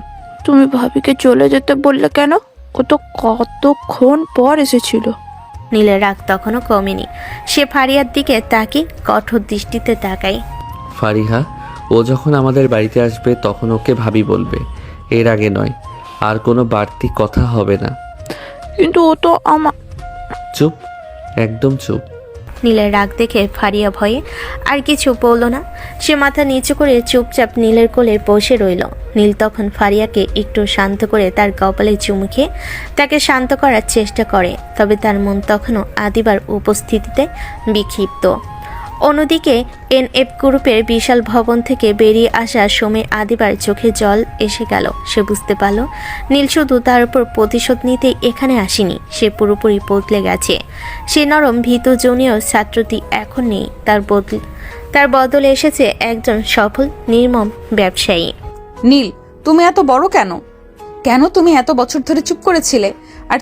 তুমি ভাবিকে চলে যেতে বললে কেন? ও তো কতক্ষণ পর এসেছিল। নীলের রাগ তখনও কমেনি। সে ফারিয়ার দিকে তাকিয়ে কঠোর দৃষ্টিতে তাকায়। ফারিহা, ও যখন আমাদের বাড়িতে আসবে তখন ওকে ভাবি বলবে, এর আগে নয়। আর কোনো বাড়তি কথা হবে না। কিন্তু ও তো চুপ, একদম চুপ। নীলের রাগ দেখে ফারিয়া ভয়ে আর কিছু বলল না। সে মাথা নিচু করে চুপচাপ নীলের কোলে বসে রইল। নীল তখন ফারিয়াকে একটু শান্ত করে তার কপালে চুমু খেয়ে তাকে শান্ত করার চেষ্টা করে, তবে তার মন তখনও আদিবার উপস্থিতিতে বিক্ষিপ্ত। অন্যদিকে এনএফ গ্রুপের বিশাল ভবন থেকে বেরিয়ে আসা সময় আদিবার চোখে জল এসে গেল। সে বুঝতে পারল নীল শুধু তার উপর প্রতিশোধ নিতেই এখানে আসেনি, সে পুরোপুরি বদলে গেছে। সে নরম ভীত জুনিয়র ছাত্রটি এখন নেই, তার বদলে এসেছে একজন সফল নির্মম ব্যবসায়ী। নীল, তুমি এত বড় কেন? তুমি এত বছর ধরে চুপ করেছিলে? আর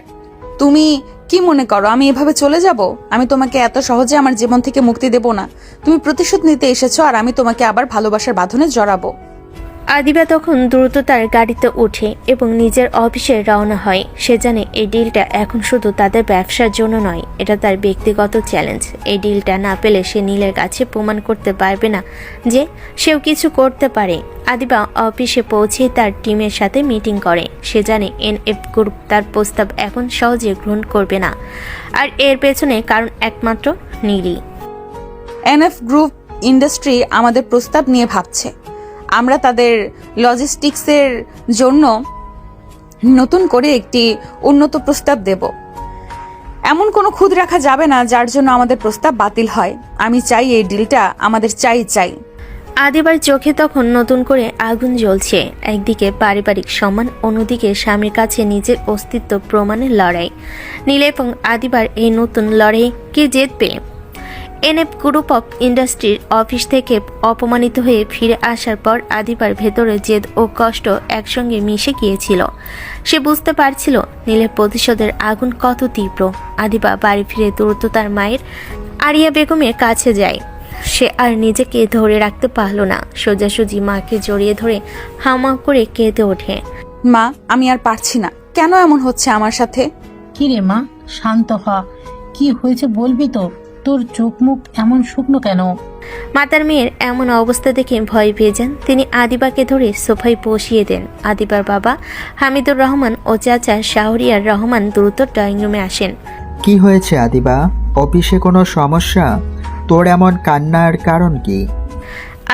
তুমি কি মনে করো আমি এভাবে চলে যাব? আমি তোমাকে এত সহজে আমার জীবন থেকে মুক্তি দেব না। তুমি প্রতিশোধ নিতে এসেছো আর আমি তোমাকে আবার ভালোবাসার বাঁধনে জড়াবো। আদিবা তখন দ্রুত তার গাড়িতে ওঠে এবং নিজের অফিসে রওনা হয়। সে জানে এই ডিলটা এখন শুধু তাদের ব্যবসার জন্য নয়, এটা তার ব্যক্তিগত চ্যালেঞ্জ। এই ডিলটা না পেলে সে নীলের কাছে প্রমাণ করতে পারবে না যে সেও কিছু করতে পারে। আদিবা অফিসে পৌঁছে তার টিমের সাথে মিটিং করে। সে জানে এনএফ গ্রুপ তার প্রস্তাব এখন সহজে গ্রহণ করবে না, আর এর পেছনে কারণ একমাত্র নীলই। এনএফ গ্রুপ ইন্ডাস্ট্রি আমাদের প্রস্তাব নিয়ে ভাবছে। আমরা তাদের লজিস্টিক্সের জন্য নতুন করে একটি উন্নত প্রস্তাব দেব। এমন কোনো খুদ রাখা যাবে না যার জন্য আমাদের প্রস্তাব বাতিল হয়। আমি চাই এই ডিলটা আমাদের চাই। আদিবার চোখে তখন নতুন করে আগুন জ্বলছে। একদিকে পারিবারিক সম্মান, অন্যদিকে স্বামীর কাছে নিজের অস্তিত্ব প্রমাণের লড়াই। নীল এবং আদিবার এই নতুন লড়াই কে জিতবে? এনএফ গ্রুপ অফ ইন্ডাস্ট্রির অফিস থেকে অপমানিত হয়ে ফিরে আসার পর আদিবার ভেতরে জেদ ও কষ্ট একসঙ্গে মিশে গিয়েছিল। সে বুঝতে পারছিল নীলের প্রতিশোধের আগুন কত তীব্র। আদিবা বাড়ি ফিরে দ্রুত তার মায়ের আরিয়া বেগমের কাছে যায়। সে আর নিজেকে ধরে রাখতে পারল না, সোজাসুজি মাকে জড়িয়ে ধরে হামা করে কেঁদে ওঠে। মা, আমি আর পারছি না। কেন এমন হচ্ছে আমার সাথে? কি রে মা, শান্ত হ। কি হয়েছে বলবি তো? তোর চোখ মুখ এমন শুকনো কেন? মাতার মেয়ের এমন অবস্থা দেখে ভয় পেয়ে যান। তিনি আদিবাকে ধরে সোফায় বসিয়ে দেন। আদিবার বাবা হামিদুর রহমান ও চাচা শাহরিয়ার রহমান দ্রুত ড্রয়িং রুমে আসেন। কি হয়েছে আদিবা? অফিসে কোনো সমস্যা? তোর এমন কান্নার কারণ কি?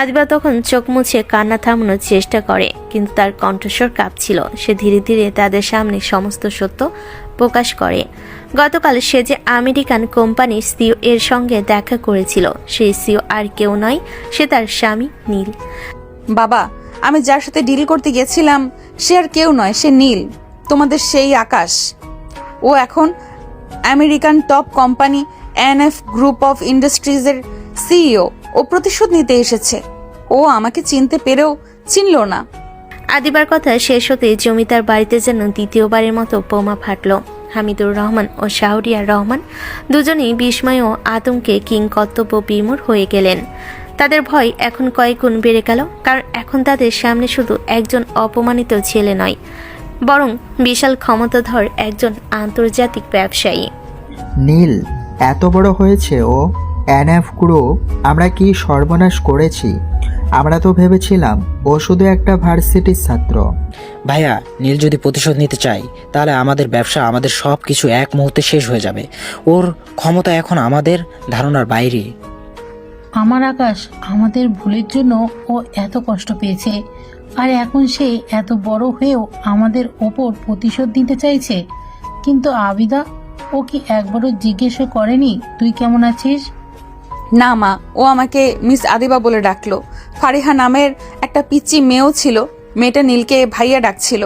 আদিবা তখন চোখ মুছে কান্না থামানোর চেষ্টা করে, কিন্তু তার কণ্ঠস্বর কাঁপছিল। সে ধীরে ধীরে তাদের সামনে সমস্ত সত্য প্রকাশ করে। গতকাল সে যে আমেরিকান কোম্পানির সিও এর সঙ্গে দেখা করেছিল, সেই সিও আর কেউ নয়, সে তার স্বামী নীল। বাবা, আমি যার সাথে ডিল করতে গেছিলাম সে আর কেউ নয়, সে নীল, তোমাদের সেই আকাশ। ও এখন American top company NF group of ইন্ডাস্ট্রিজের সিইও। ও প্রতিশোধ নিতে এসেছে। ও আমাকে চিনতে পেরেও চিনল না। আদিবার কথা শেষ হতে জমিদার বাড়িতে যেন দ্বিতীয়বারের মতো বোমা ফাটল। হামিদুর রহমান ও শাহরিয়ার রহমান দুজনেই বিস্ময় ও আতঙ্কে কিংকর্তব্য বিমূঢ় হয়ে গেলেন। তাদের ভয় এখন কয়েক গুণ বেড়ে গেল, কারণ এখন তাদের সামনে শুধু একজন অপমানিত ছেলে নয়, বরং বিশাল ক্ষমতাধর একজন আন্তর্জাতিক ব্যবসায়ী। নীল এত বড় হয়েছে ও। এনএফ গ্রুপ, আমরা কি সর্বনাশ করেছি? আমরা তো ভেবেছিলাম ও শুধু একটা ভার্সিটির ছাত্র। ভাইয়া, নীল যদি প্রতিশোধ নিতে চায় তাহলে আমাদের ব্যবসা, আমাদের সব কিছু এক মুহূর্তে শেষ হয়ে যাবে। ওর ক্ষমতা এখন আমাদের ধারণার বাইরে। আমার আকাশ, আমাদের ভুলের জন্য ও এত কষ্ট পেয়েছে, আর এখন সে এত বড় হয়েও আমাদের ওপর প্রতিশোধ নিতে চাইছে। কিন্তু আবিদা, ও কি একবারও জিজ্ঞেস করেনি তুই কেমন আছিস? না মা, ও আমাকে মিস আদিবা বলে ডাকলো। ফারিহা নামের একটা পিচ্চি মেয়েও ছিল। মেয়েটা নীলকে ভাইয়া ডাকছিল,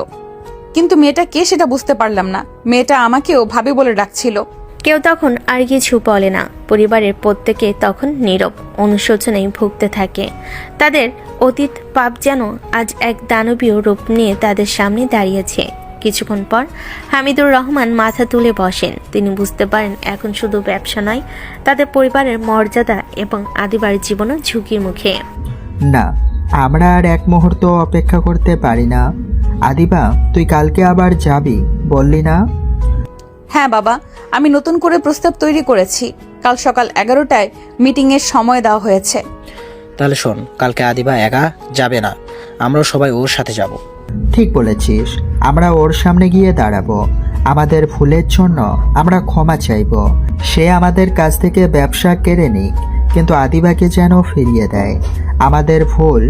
কিন্তু মেয়েটা কে সেটা বুঝতে পারলাম না। মেয়েটা আমাকেও ভাবি বলে ডাকছিল। কেউ তখন আর কিছু বলে না। পরিবারের প্রত্যেকে তখন নীরব, অনুশোচনায় ভুগতে থাকে। তাদের অতীত পাপ যেন আজ এক দানবীয় রূপ নিয়ে তাদের সামনে দাঁড়িয়েছে। কিছুক্ষণ পর হামিদুর রহমান মাথা তুলে বসেন। তিনি বুঝতে পারেন এখন শুধু ব্যবসা নয়, তাদের পরিবারের মর্যাদা এবং আদিবার জীবনও ঝুঁকির মুখে। না, আমরা আর এক মুহূর্ত অপেক্ষা করতে পারি না। আদিবা, তুই কালকে আবার যাবি বললি না? হ্যাঁ বাবা, আমি নতুন করে প্রস্তাব তৈরি করেছি। কাল সকাল 11টায় মিটিংয়ের সময় দেওয়া হয়েছে। তাহলে শোন, কালকে আদিবা একা যাবে না, আমরাও সবাই ওর সাথে যাব। ঠিক বলেছিস, আমরা ওর সামনে গিয়ে দাঁড়াবো। আমাদের ভুলের জন্য আমরা ক্ষমা চাইব। সে আমাদের কাছ থেকে ব্যবসা কেড়ে নিক, কিন্তু আদিবাকে যেন ফিরিয়ে দেয়। আমাদের ভুল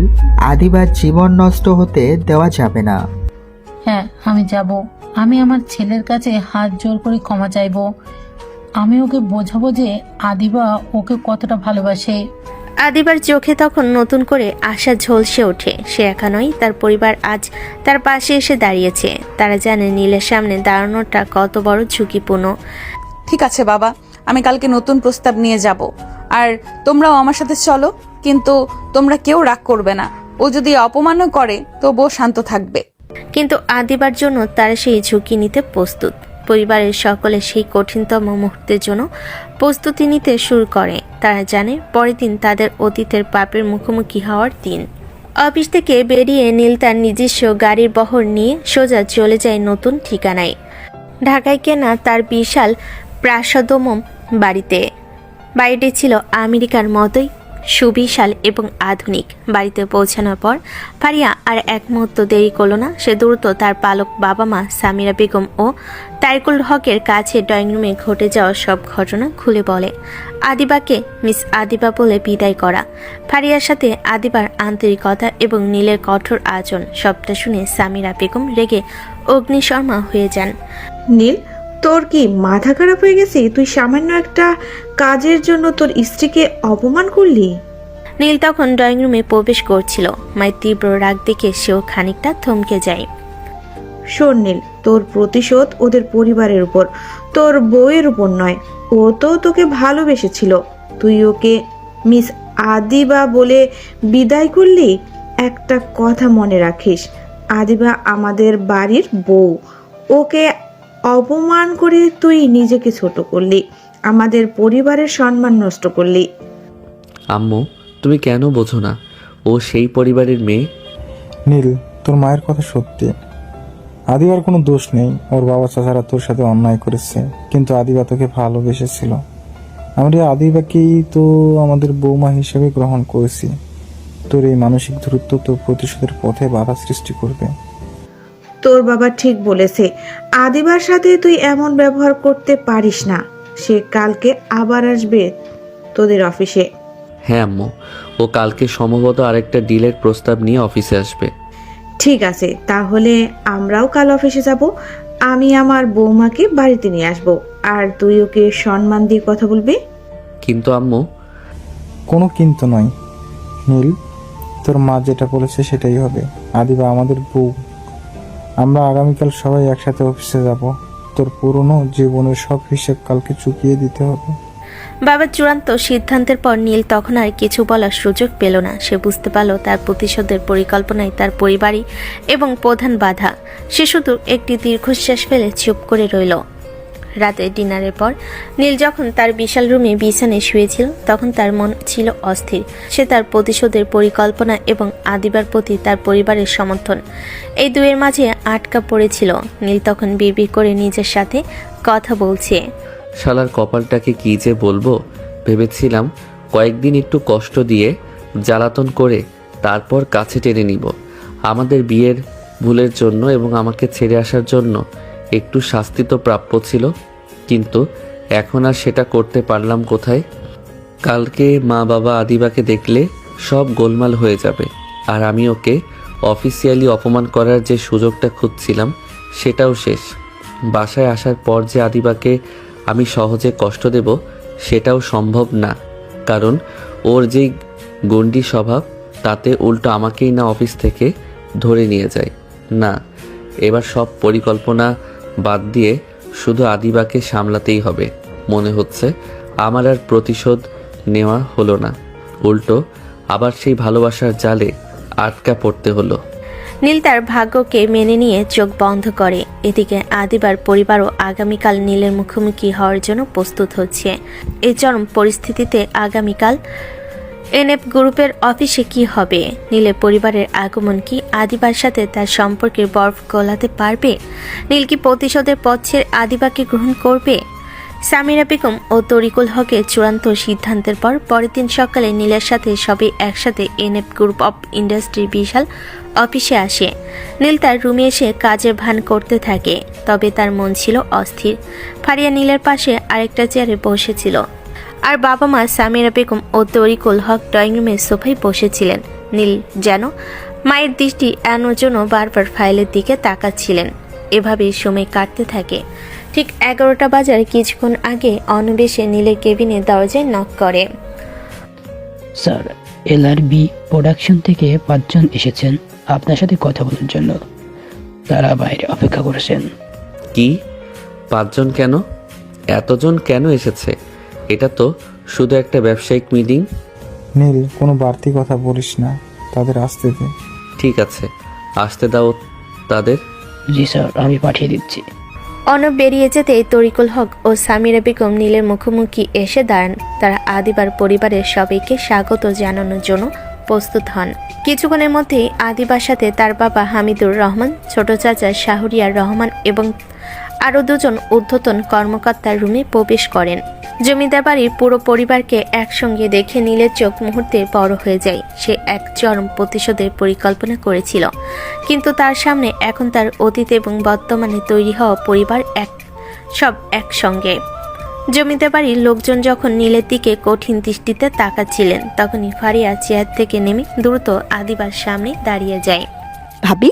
আদিবার জীবন নষ্ট হতে দেওয়া যাবে না। হ্যাঁ, আমি যাব। আমি আমার ছেলের কাছে হাত জোর করে ক্ষমা চাইব। আমি ওকে বোঝাবো যে আদিবা ওকে কতটা ভালোবাসে। আদিবার চোখে তখন নতুন করে আশা ঝলসে ওঠে। সে একা নয়, তার পরিবার আজ তার পাশে এসে দাঁড়িয়েছে। তারা জানে নীলের সামনে দাঁড়ানোটা কত বড় ঝুঁকিপূর্ণ। ঠিক আছে বাবা, আমি কালকে নতুন প্রস্তাব নিয়ে যাব, আর তোমরাও আমার সাথে চলো। কিন্তু তোমরা কেউ রাগ করবে না। ও যদি অপমানও করে তবুও শান্ত থাকবে। কিন্তু আদিবার জন্য তারা সেই ঝুঁকি নিতে প্রস্তুত। পরিবারের সকলে সেই কঠিনতম মুহূর্তের জন্য প্রস্তুতি নিতে শুরু করে। তারা জানে পরের দিন তাদের অতীতের পাপের মুখোমুখি হওয়ার দিন। অফিস থেকে বেরিয়ে নীল তার নিজস্ব গাড়ির বহর নিয়ে সোজা চলে যায় নতুন ঠিকানায়, ঢাকায় কেনা তার বিশাল প্রাসাদোম বাড়িতে। বাড়িটি ছিল আমেরিকার মতোই সুবিশাল এবং আধুনিক। বাড়িতে পৌঁছানোর পর ফারিয়া আর এক মুহূর্ত দেরি করল না। সে দ্রুত তার পালক বাবা মা সামিরা বেগম ও তারিকুল হকের কাছে ড্রয়িং রুমে ঘটে যাওয়া সব ঘটনা খুলে বলে। আদিবাকে মিস আদিবা বলে বিদায় করা, ফারিয়ার সাথে আদিবার আন্তরিকতা এবং নীলের কঠোর আচরণ সবটা শুনে সামিরা বেগম রেগে অগ্নিশর্মা হয়ে যান। নীল, তোর কি মাথা খারাপ হয়ে গেছে? তুই সামান্য একটা কাজের জন্য তোর স্ত্রীকে অপমান করলি? নীল তখন ড্রয়িং রুমে প্রবেশ করছিল। মায়ের তীব্র রাগ দেখে সেও খানিকটা থমকে যায়। শোন নীল, তোর প্রতিশোধ ওদের পরিবারের উপর, তোর বউয়ের উপর নয়। ও তো তোকে ভালোবেসেছিল, তুই ওকে মিস আদিবা বলে বিদায় করলি। একটা কথা মনে রাখিস, আদিবা আমাদের বাড়ির বউ। ওকে অপমান করে তুই নিজেকে ছোট করলি, আমাদের পরিবারের সম্মান নষ্ট করলি। আম্মু, তুমি কেন বোঝো না? ও সেই পরিবারের মেয়ে। নীল, তোর মায়ের কথা সত্যি। আদিবার কোনো দোষ নেই। ওর বাবা চাচারা তোর সাথে অন্যায় করেছে, কিন্তু আদিবা তোকে ভালোবেসেছিল। আমরা আদিবাকেই তো আমাদের বৌমা হিসেবে গ্রহণ করেছি। তোর এই মানসিক দূরত্ব তোর প্রতিশোধের পথে বাধা সৃষ্টি করবে। তোর বাবা ঠিক বলেছে, আদিবার সাথে তুই এমন ব্যবহার করতে পারিস না। সে কালকে আবার আসবে তোদের অফিসে। হ্যাঁ আম্মু, ও কালকে সম্ভবত আরেকটা ডিলের প্রস্তাব নিয়ে অফিসে আসবে। ঠিক আছে, তাহলে আমরাও কাল অফিসে যাব। আমি আমার বৌমাকে বাড়িতে নিয়ে আসব, আর তুই ওকে সম্মান দিয়ে কথা বলবি। কিন্তু আম্মু। কোনো কিন্তু নয় নীল, তোর মা যেটা বলেছে সেটাই হবে। আদিবা আমাদের বউ। আমরা আগামীকাল সবাই একসাথে অফিসে যাব। তোর পুরনো জীবনের সব হিসেব কালকে চুকিয়ে দিতে হবে। বাবার চূড়ান্ত সিদ্ধান্তের পর নীল তখন আর কিছু বলার সুযোগ পেল না। সে বুঝতে পারল তার প্রতিশোধের পরিকল্পনায় তার পরিবারই এবং প্রধান বাধা। সে শুধু একটি দীর্ঘশ্বাস ফেলে চুপ করে রইল। রাতে ডিনারের পর নীল যখন তার বিশাল রুমে বিছানায় শুয়েছিল, তখন তার মন ছিল অস্থির। সে তার প্রতিশোধের পরিকল্পনা এবং আদিবার প্রতি তার পরিবারের সমর্থন, এই দুয়ের মাঝে আটকা পড়েছিল। নীল তখন বিড়বিড় করে নিজের সাথে কথা বলছে। শালার কপালটাকে কি যে বলবো। ভেবেছিলাম কয়েকদিন একটু কষ্ট দিয়ে জ্বালাতন করে তারপর কাছে টেনে নিব। আমাদের বিয়ের ভুলের জন্য এবং আমাকে ছেড়ে আসার জন্য একটু শাস্তি তো প্রাপ্য ছিল, কিন্তু এখন আর সেটা করতে পারলাম কোথায়? কালকে মা বাবা আদিবাকে দেখলে সব গোলমাল হয়ে যাবে, আর আমি ওকে অফিসিয়ালি অপমান করার যে সুযোগটা খুঁজছিলাম সেটাও শেষ। বাসায় আসার পর যে আদিবাকে আমি সহজে কষ্ট দেব সেটাও সম্ভব না, কারণ ওর যেই গণ্ডি স্বভাব তাতে উল্টো আমাকেই না অফিস থেকে ধরে নিয়ে যায়। না, এবার সব পরিকল্পনা বাদ দিয়ে শুধু আদিবাকে সামলাতেই হবে। মনে হচ্ছে আমার আর প্রতিশোধ নেওয়া হলো না, উল্টো আবার সেই ভালোবাসার জালে আটকা পড়তে হলো। নীল তার ভাগ্যকে মেনে নিয়ে চোখ বন্ধ করে। এদিকে আদিবার পরিবারও আগামীকাল নীলের মুখোমুখি হওয়ার জন্য প্রস্তুত হচ্ছে। এই চরম পরিস্থিতিতে আগামীকাল এনএফ গ্রুপের অফিসে কি হবে? নীলের পরিবারের আগমন কি আদিবার সাথে তার সম্পর্কের বরফ গলাতে পারবে? নীল কি প্রতিশোধের পথ ছেড়ে আদিবাকে গ্রহণ করবে? সামিরা বেগম ও তরিকুল হকের চূড়ান্ত সিদ্ধান্তের পর পরের দিন সকালে নীলের সাথে সবাই একসাথে এনএফ গ্রুপ অফ ইন্ডাস্ট্রির বিশাল অফিসে আসে। নীল তার রুমে এসে কাজের ভান করতে থাকে, তবে তার মন ছিল অস্থির। ফারিয়া নীলের পাশে আরেকটা চেয়ারে বসেছিল, আর বাবা মা সামিরা বেগম ও তরিকুল হক ড্রয়িং রুমের সোফায় বসেছিলেন। নীল যেন মায়ের দৃষ্টি এড়ানোর জন্য বারবার ফাইলের দিকে তাকাচ্ছিলেন। এভাবেই সময় কাটতে থাকে। ঠিক 11টা বাজার কিছুক্ষণ আগে অনবেশে নীলের কেবিনে দরজায় নক করে। স্যার, LRB প্রোডাকশন থেকে 5 জন এসেছেন আপনার সাথে কথা বলার জন্য। তারা বাইরে অপেক্ষা করেছেন। কি? 5 জন কেন? এতজন কেন এসেছে? এটা তো শুধু একটা ব্যবসায়িক মিটিং। নীল, কোনো বাড়তি কথা বলিস না, তাদের আসতে দে। ঠিক আছে, আসতে দাও তাদের। জি স্যার, আমি পাঠিয়ে দিচ্ছি। অনব বেরিয়ে যেতেই তরিকুল হক ও সামিরা বেগম নীলের মুখোমুখি এসে দাঁড়ান। তারা আদিবার পরিবারের সবাইকে স্বাগত জানানোর জন্য প্রস্তুত হন। কিছুক্ষণের মধ্যেই আদিবার সাথে তার বাবা হামিদুর রহমান, ছোট চাচা শাহরিয়ার রহমান এবং আরও দুজন ঊর্ধ্বতন কর্মকর্তার রুমে প্রবেশ করেন। জমিদার বাড়ির পুরো পরিবারকে একসঙ্গে দেখে নীলের চোখ মুহূর্তে বড় হয়ে যায়। সে এক চরম প্রতিশোধের পরিকল্পনা করেছিল, কিন্তু তার সামনে এখন তার অতীত এবং বর্তমানে তৈরি হওয়া পরিবার সব একসঙ্গে। জমিদার বাড়ির লোকজন যখন নীলের দিকে কঠিন দৃষ্টিতে তাকাচ্ছিলেন, তখনই ফারিয়া চেয়ার থেকে নেমে দ্রুত আদিবার সামনে দাঁড়িয়ে যায়। ভাবি,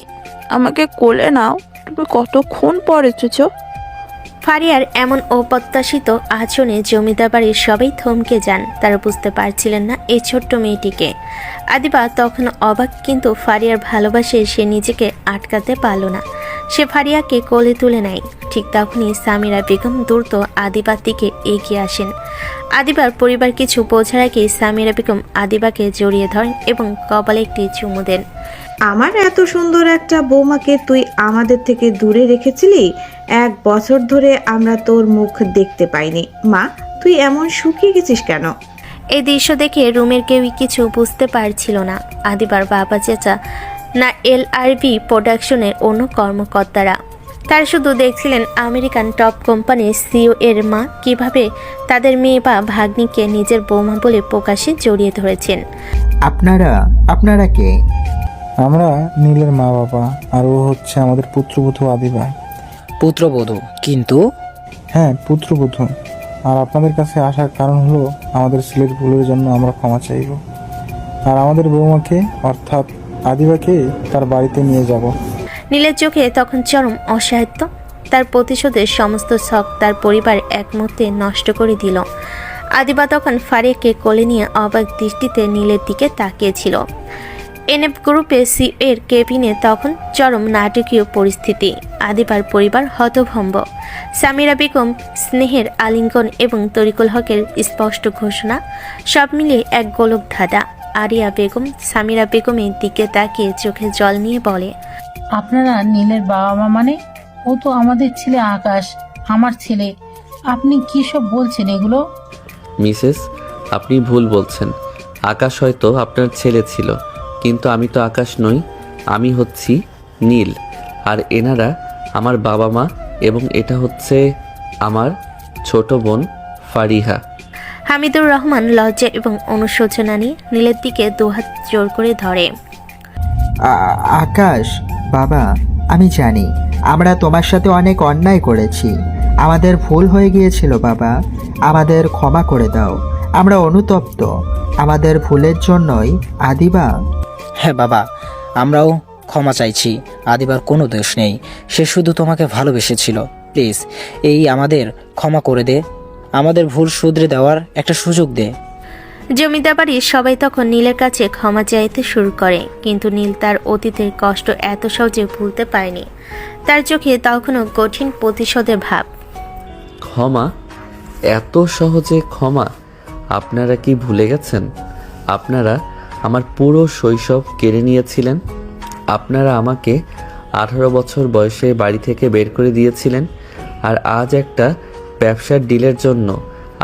আমাকে কোলে নাও, তুমি কতক্ষণ পর এসেছো? ফারিয়ার এমন অপ্রত্যাশিত আচরণে জমিদার বাড়ির সবাই থমকে যান। তারা বুঝতে পারছিলেন না এই ছোট্ট মেয়েটিকে। আদিবা তখন অবাক, কিন্তু ফারিয়ার ভালোবাসে সে নিজেকে আটকাতে পারল না। সে ফারিয়াকে কোলে তুলে নেয়। ঠিক তখনই সামিরা বেগম দ্রুত আদিবার দিকে এগিয়ে আসেন। আদিবার পরিবার কিছু বোঝার আগেই সামিরা বেগম আদিবাকে জড়িয়ে ধরেন এবং কপালে একটি চুমু দেন। আমার এত সুন্দর একটা বৌমাকে তুই আমাদের থেকে দূরে রেখেছিলি। 1 বছর ধরে আমরা তোর মুখ দেখতে পাইনি। মা, তুই এমন শুকিয়ে গেছিস কেন? এই দৃশ্য দেখে রুমের কেউই কিছু বুঝতে পারছিল না। আদিবার বাবা, চেঁচা না LRB প্রোডাকশনের অন্য কর্মকর্তারা। তারা শুধু দেখছিলেন আমেরিকান টপ কোম্পানির CEO এর মা কিভাবে তাদের মেয়ে বা ভাগ্নিকে নিজের বৌমা বলে প্রকাশ্যে জড়িয়ে ধরেছেন। আপনারা কে? আমরা নীলের মা বাবা, আর ও হচ্ছে আমাদের পুত্রবধূ আদিবা। পুত্রবধূ? কিন্তু হ্যাঁ, পুত্রবধূ। আর আপনাদের কাছে আসার কারণ হলো আমাদের ছেলের ভুলের জন্য আমরা ক্ষমা চাইব, আর আমাদের বৌমাকে অর্থাৎ আদিবাকে তার বাড়িতে নিয়ে যাব। নীলের চোখে তখন চরম অসহায়ত্ব। তার প্রতিশোধের সমস্ত শখ তার পরিবার এক মুহূর্তে নষ্ট করে দিল। আদিবা তখন ফারিয়াকে কোলে নিয়ে অবাক দৃষ্টিতে নীলের দিকে তাকিয়েছিল। এনএফ গ্রুপের CEO এর কেবিনে তখন চরম নাটকীয় পরিস্থিতি। আদিবার পরিবার হতভম্ব। সামিরা বেগম স্নেহের আলিঙ্গন এবং তরিকুল হকের স্পষ্ট ঘোষণা, সব মিলিয়ে এক গোলক ধাঁধা। আরিয়া বেগম সামিরা বেগমের দিকে তাকিয়ে চোখে জল নিয়ে বলে, আপনারা নীলের বাবা মা? মানে ও তো আমাদের ছেলে আকাশ, আমার ছেলে। আপনি কি সব বলছেন এগুলো? মিসেস, আপনি ভুল বলছেন। আকাশ হয়তো আপনার ছেলে ছিল, কিন্তু আমি তো আকাশ নই। আমি হচ্ছি নীল, আর এনারা আমার বাবা মা, এবং এটা হচ্ছে আমার ছোট বোন ফারিহা। হামিদুর রহমান লজ্জা এবং অনুশোচনা নিয়ে নীলের দিকে দুহাত জোর করে ধরে। আকাশ, বাবা, আমি জানি আমরা তোমার সাথে অনেক অন্যায় করেছি। আমাদের ভুল হয়ে গিয়েছিল বাবা, আমাদের ক্ষমা করে দাও। আমরা অনুতপ্ত। আমাদের ভুলের জন্যই আদিবা। হ্যাঁ বাবা, আমরাও ক্ষমা চাইছি। আদিবার কোনো দোষ নেই, সে শুধু তোমাকে ভালোবেসেছিল। প্লিজ আমাদের ক্ষমা করে দে, আমাদের ভুল শুধরে দেওয়ার একটা সুযোগ দে। জমিদার বাড়ির সবাই তখন নীলের কাছে ক্ষমা চাইতে শুরু করে, কিন্তু নীল তার অতীতের কষ্ট এত সহজে ভুলতে পারেনি। তার চোখে তখনও কঠিন প্রতিশোধের ভাব। ক্ষমা? এত সহজে ক্ষমা? আপনারা কি ভুলে গেছেন? আপনারা আমার পুরো শৈশব কেড়ে নিয়েছিলেন। আপনারা আমাকে 18 বছর বয়সে বাড়ি থেকে বের করে দিয়েছিলেন, আর আজ একটা ব্যবসার ডিলের জন্য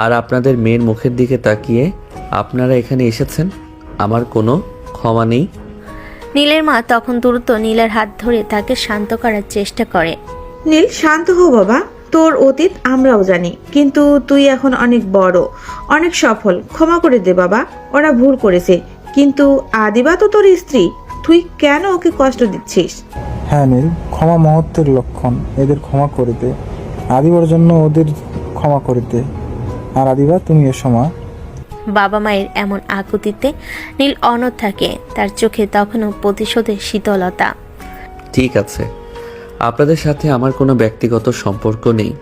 আর আপনাদের মেয়ের মুখের দিকে তাকিয়ে আপনারা এখানে এসেছেন। আমার কোনো ক্ষমা নেই। নীলের মা তখন দ্রুত নীলের হাত ধরে তাকে শান্ত করার চেষ্টা করে। নীল, শান্ত হো বাবা। তোর অতীত আমরাও জানি, কিন্তু তুই এখন অনেক বড়, অনেক সফল। ক্ষমা করে দে বাবা, ওরা ভুল করেছে। কিন্তু আদিবা তো তোর স্ত্রী, তুই কেন ওকে কষ্ট দিচ্ছিস? হ্যাঁ নীল, ক্ষমা মহত্বের লক্ষণ। এদের ক্ষমা করে দে, আদিবার জন্য ওদের ক্ষমা করে দে। আর আদিবা, তুমি এসো মা। বাবা মায়ের এমন আকুতিতে নীল অনড় থাকে। তার চোখে তখনও প্রতিশোধের শীতলতা। ঠিক আছে, আপনাদের সাথে আমার কোনো ব্যক্তিগত সম্পর্ক নেই।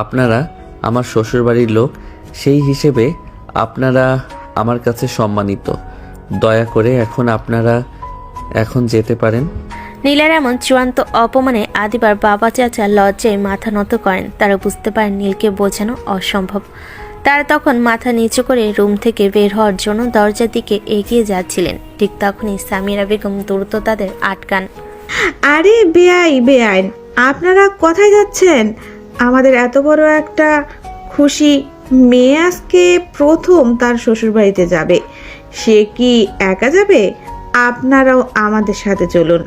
আপনারা আমার শ্বশুরবাড়ির লোক, সেই হিসেবে আপনারা আমার কাছে সম্মানিত। দয়া করে আপনারা এখন যেতে পারেন। নীলের এমন চূড়ান্ত অপমানে আদিবার বাবা চাচা লজ্জায় মাথা নত করেন। তারা বুঝতে পারেন নীলকে বোঝানো অসম্ভব। তারা তখন মাথা নিচু করে রুম থেকে বের হওয়ার জন্য দরজার দিকে এগিয়ে যাচ্ছিলেন। ঠিক তখনই সামিরা বেগম দ্রুত তাদের আটকান। আরে বেআইন, আপনারা কোথায় যাচ্ছেন? আমাদের এত বড় একটা খুশি মেয়ে আজকে প্রথম তার শ্বশুরবাড়িতে যাবে। সে কি একা যাবে? আপনারাও আমাদের সাথে চলুন।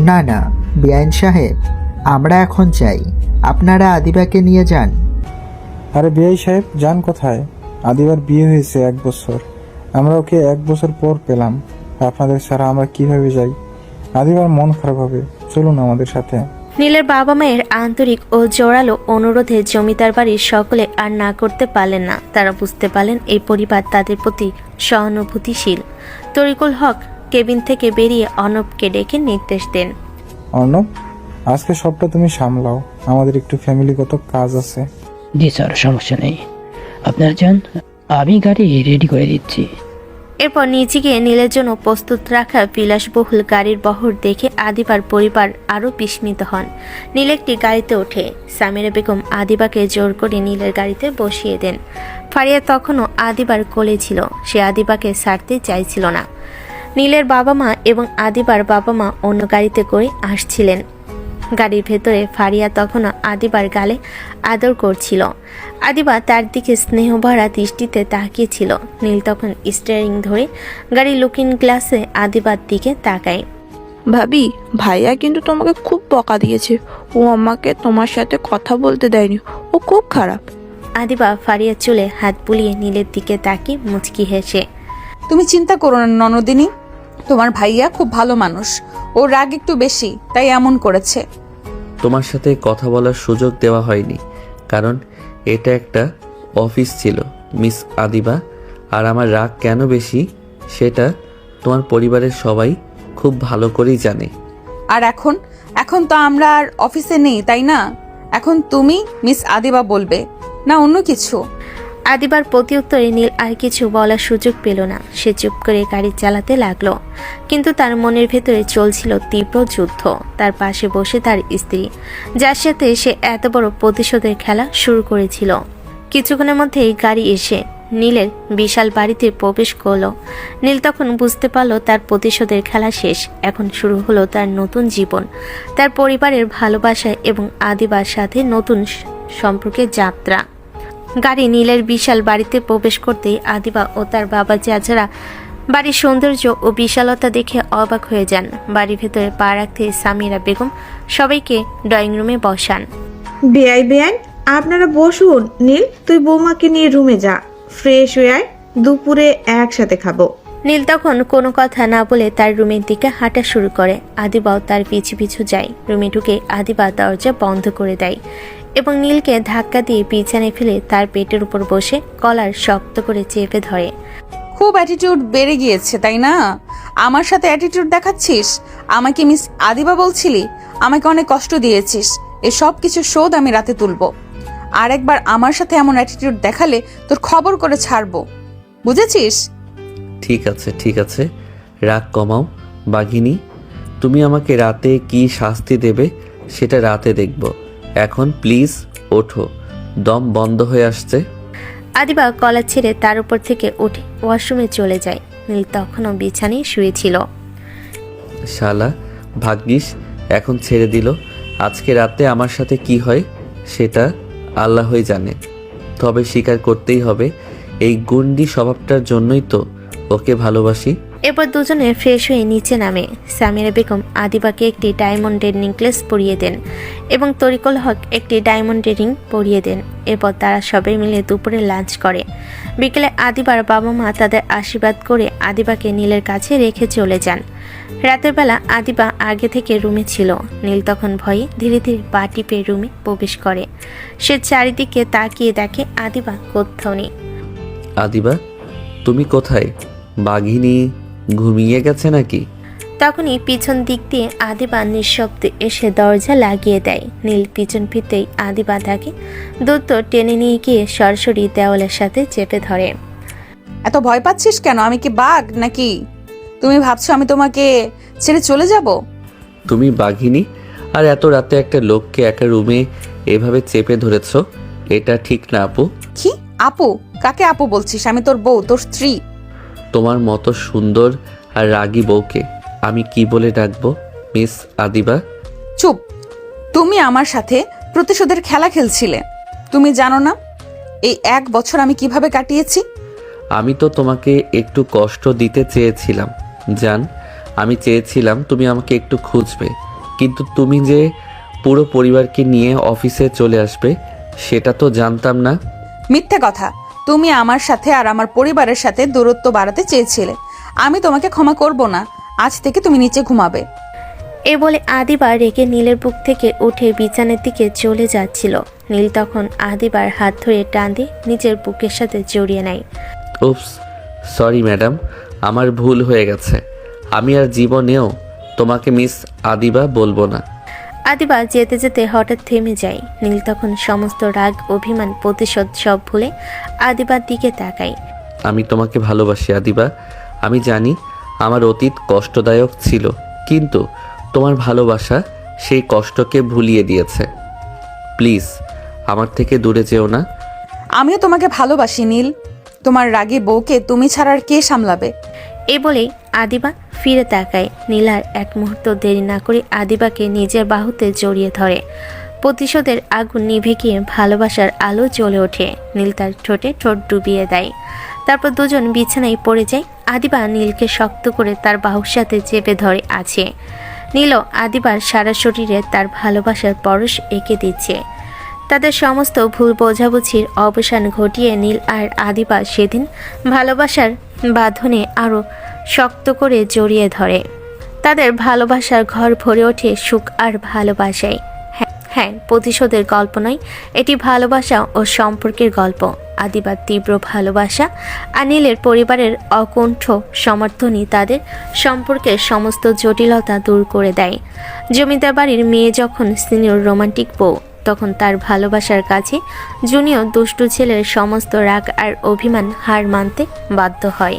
না না বেআইন সাহেব, আমরা এখন যাই, আপনারা আদিবাকে নিয়ে যান। আরে বিআই সাহেব, যান কোথায়? আদিবার বিয়ে হয়েছে 1 বছর, আমরা ওকে 1 বছর পর পেলাম। আপনাদের ছাড়া আমরা কিভাবে যাই? আদিবার মন খারাপ হবে, চলুন আমাদের সাথে। নীলের বাবা মায়ের আন্তরিক ও জোরালো অনুরোধে জমিদার বাড়ির সকলে আর না করতে পারলেন না। তারা বুঝতে পারলেন এই পরিবার তাদের প্রতি সহানুভূতিশীল। তরিকুল হক কেবিন থেকে বেরিয়ে অর্ণবকে ডেকে নির্দেশ দেন। অর্ণব, আজকে সবটা তুমি সামলাও, আমাদের একটু ফ্যামিলিগত কাজ আছে। জি স্যার, সমস্যা নেই, আপনারা যান, আমি গাড়ি রেডি করে দিচ্ছি। এরপর নিচে গিয়ে নীলের জন্য প্রস্তুত রাখা বিলাসবহুল গাড়ির বহর দেখে আদিবার পরিবার আরও বিস্মিত হন। নীল একটি গাড়িতে ওঠে। সামিরা বেগম আদিবাকে জোর করে নীলের গাড়িতে বসিয়ে দেন। ফারিয়া তখনও আদিবার কোলে ছিল, সে আদিবাকে ছাড়তে চাইছিল না। নীলের বাবা মা এবং আদিবার বাবা মা অন্য গাড়িতে করে আসছিলেন। গাড়ির ভেতরে ফারিয়া তখনও আদিবার গালে আদর করছিল। আদিবা তার দিকে স্নেহভরা দৃষ্টিতে তাকিয়েছিল। নীল তখন স্টিয়ারিং ধরে গাড়ির লুকিং গ্লাসে আদিবার দিকে তাকায়। ভাবি, ভাইয়া কিন্তু তোমাকে খুব বকা দিয়েছে। ও আমাকে তোমার সাথে কথা বলতে দেয়নি, ও খুব খারাপ। আদিবা ফারিয়ার চুলে হাত বুলিয়ে নীলের দিকে তাকিয়ে মুচকি হেসে, তুমি চিন্তা করো না ননদিনী, তোমার ভাইয়া খুব ভালো মানুষ, ওর রাগ একটু বেশি তাই এমন করেছে। তোমার সাথে কথা বলার সুযোগ দেওয়া হয়নি, কারণ এটা একটা অফিস ছিল মিস আদিবা। আর আমার রাগ কেন বেশি সেটা তোমার পরিবারের সবাই খুব ভালো করেই জানে। আর এখন তো আমরা আর অফিসে নেই, তাই না? এখন তুমি মিস আদিবা বলবে না অন্য কিছু? আদিবার প্রতি উত্তরে নীল আর কিছু বলার সুযোগ পেল না। সে চুপ করে গাড়ি চালাতে লাগলো, কিন্তু তার মনের ভেতরে চলছিল তীব্র যুদ্ধ। তার পাশে বসে তার স্ত্রী, যার সাথে সে এত বড় প্রতিশোধের খেলা শুরু করেছিল। কিছুক্ষণের মধ্যেই গাড়ি এসে নীলের বিশাল বাড়িতে প্রবেশ করলো। নীল তখন বুঝতে পারল তার প্রতিশোধের খেলা শেষ, এখন শুরু হলো তার নতুন জীবন, তার পরিবারের ভালোবাসায় এবং আদিবার সাথে নতুন সম্পর্কের যাত্রা। গাড়ি নীলের বিশাল বাড়িতে প্রবেশ করতেই আদিবা ও তার বাবা চাচারা বাড়ির সৌন্দর্য ও বিশালতা দেখে অবাক হয়ে যান। বাড়ির ভেতরে পা রাখতে সামিরা বেগম সবাইকে ড্রয়িং রুমে বসান। বেআইন, আপনারা বসুন। নীল, তুই বৌমাকে নিয়ে রুমে যা, ফ্রেশ হয়ে আয়, দুপুরে একসাথে খাবো। নীল তখন কোনো কথা না বলে তার রুমের দিকে হাঁটা শুরু করে। আদিবাও তার পিছু পিছু যায়। রুমে ঢুকে আদিবা দরজা বন্ধ করে দেয় এবং নীলকে ধাক্কা দিয়ে বিছানায় ফেলে তার পেটের উপর বসে কলার শক্ত করে চেপে ধরে। খুব অ্যাটিটিউড বেড়ে গিয়েছে, তাই না? আমার সাথে অ্যাটিটিউড দেখাচ্ছিস? আমাকে মিস আদিবা বলছিলি, আমাকে অনেক কষ্ট দিয়েছিস, এসব কিছু শোধ আমি রাতে তুলবো। আর একবার আমার সাথে এমন অ্যাটিটিউড দেখালে তোর খবর করে ছাড়বো, বুঝেছিস? ঠিক আছে, রাগ কমাও বাঘিনী। তুমি আমাকে রাতে কি শাস্তি দেবে সেটা রাতে দেখব। এখন প্লিজ ওঠো, দম বন্ধ হয়ে আসছে। আদিবা কলা ছেড়ে তার উপর থেকে উঠে ওয়াশরুমে চলে যায়। নীল তখনও বিছানায় শুয়েছিল। শালা, ভাগ্যিস এখন ছেড়ে দিল। আজকে রাতে আমার সাথে কি হয় সেটা আল্লাহই জানে। তবে স্বীকার করতেই হবে, এই গুন্ডি স্বভাবটার জন্যই তো ওকে ভালোবাসি। এরপর দুজনে ফ্রেশ হয়ে নিচে নামে। সামিরা বেগম আদিবাকে একটি ডায়মন্ডের নেকলেস পরিয়ে দেন এবং তরিকুল হক একটি ডায়মন্ডের রিং পরিয়ে দেন। এরপর তারা সবাই মিলে দুপুরে লাঞ্চ করে। বিকেলে আদিবার বাবা মা তাদের আশীর্বাদ করে আদিবাকে নীলের কাছে রেখে চলে যান। রাতের বেলা আদিবা আগে থেকে রুমে ছিল। নীল তখন ভয়ে ধীরে ধীরে পা টিপে রুমে প্রবেশ করে। সে চারিদিকে তাকিয়ে দেখে আদিবা কোথাও নেই। আদিবা, তুমি কোথায়? বাঘিনী ঘুমিয়ে গেছে নাকি? তখনই পিছন দিক দিয়ে আদিবা নিঃশব্দে এসে দরজা লাগিয়ে দেয়। নীল পিছন ফিরতেই আদিবা তাকে দ্রুত টেনে নিয়ে গিয়ে সরাসরি দেওয়ালের সাথে চেপে ধরে। এত ভয় পাচ্ছিস কেন? আমি কি বাঘ নাকি? তুমি ভাবছো আমি তোমাকে ছেড়ে চলে যাব? তুমি বাঘিনী, আর এত রাতে একটা লোককে একা রুমে এভাবে চেপে ধরেছ, এটা ঠিক না আপু। কি আপু? কাকে আপু বলছিস? আমি তোর বউ, তোর স্ত্রী। তোমার মতো সুন্দর আর রাগী বউকে আমি কি বলে ডাকবো? মিস আদিবা। চুপ, তুমি আমার সাথে প্রতিশোধের খেলা খেলছিলে। তুমি জানো না এই 1 বছর আমি কিভাবে কাটিয়েছি? আমি তো তোমাকে একটু কষ্ট দিতে চেয়েছিলাম জান। আমি চেয়েছিলাম তুমি আমাকে একটু খুঁজবে, কিন্তু তুমি যে পুরো পরিবারকে নিয়ে অফিসে চলে আসবে সেটা তো জানতাম না। মিথ্যে কথা। তুমি আমার সাথে আর আমার পরিবারের সাথে দূরত্ব বাড়াতে চেয়েছিলে। আমি তোমাকে ক্ষমা করব না। আজ থেকে তুমি নিচে ঘুমাবে। এ বলে আদিবা রেগে নীলের বুক থেকে উঠে বিছানার দিকে চলে যাচ্ছিল। নীল তখন আদিবার হাত ধরে টান দিয়ে নিজের বুকের সাথে জড়িয়ে নেয়। উপস, সরি ম্যাডাম, আমার ভুল হয়ে গেছে। আমি আর জীবনেও তোমাকে মিস আদিবা বলবো না। আদিবা যেতে যেতে হঠাৎ থেমে যায়। নীল তখন সমস্ত রাগ, অভিমান, প্রতিশোধ সব ভুলে আদিবার দিকে তাকায়। আমি তোমাকে ভালোবাসি আদিবা। আমি জানি আমার অতীত কষ্টদায়ক ছিল, কিন্তু তোমার ভালোবাসা সেই কষ্টকে ভুলিয়ে দিয়েছে। প্লিজ আমার থেকে দূরে যেও না। আমিও তোমাকে ভালোবাসি নীল। তোমার রাগী বউকে তুমি ছাড়া আর কে সামলাবে? এই বলেই আদিবা ফিরে তাকায়। নীল আর এক মুহূর্ত দেরি না করে আদিবাকে নিজের বাহুতে জড়িয়ে ধরে। প্রতিশোধের আগুন নিভে গিয়ে ভালোবাসার আলো জ্বলে ওঠে। নীল তার ঠোঁটে ঠোঁট ডুবিয়ে দেয়। তারপর দুজন বিছানায় পড়ে যায়। আদিবা নীলকে শক্ত করে তার বাহুর সাথে চেপে ধরে আছে। নীলও আদিবার সারা শরীরে তার ভালোবাসার পরশ এঁকে দিচ্ছে। তাদের সমস্ত ভুল বোঝাবুঝির অবসান ঘটিয়ে নীল আর আদিবা সেদিন ভালোবাসার বাঁধনে আরও শক্ত করে জড়িয়ে ধরে। তাদের ভালোবাসার ঘর ভরে ওঠে সুখ আর ভালোবাসায়। হ্যাঁ, প্রতিশোধের গল্প নয়, এটি ভালোবাসা ও সম্পর্কের গল্প। আদিবার তীব্র ভালোবাসা আর নীলের পরিবারের অকুণ্ঠ সমর্থনই তাদের সম্পর্কের সমস্ত জটিলতা দূর করে দেয়। জমিদার বাড়ির মেয়ে যখন সিনিয়র রোমান্টিক বউ, তখন তার ভালোবাসার কাছে জুনিয়র দুষ্টু ছেলের সমস্ত রাগ আর অভিমান হার মানতে বাধ্য হয়।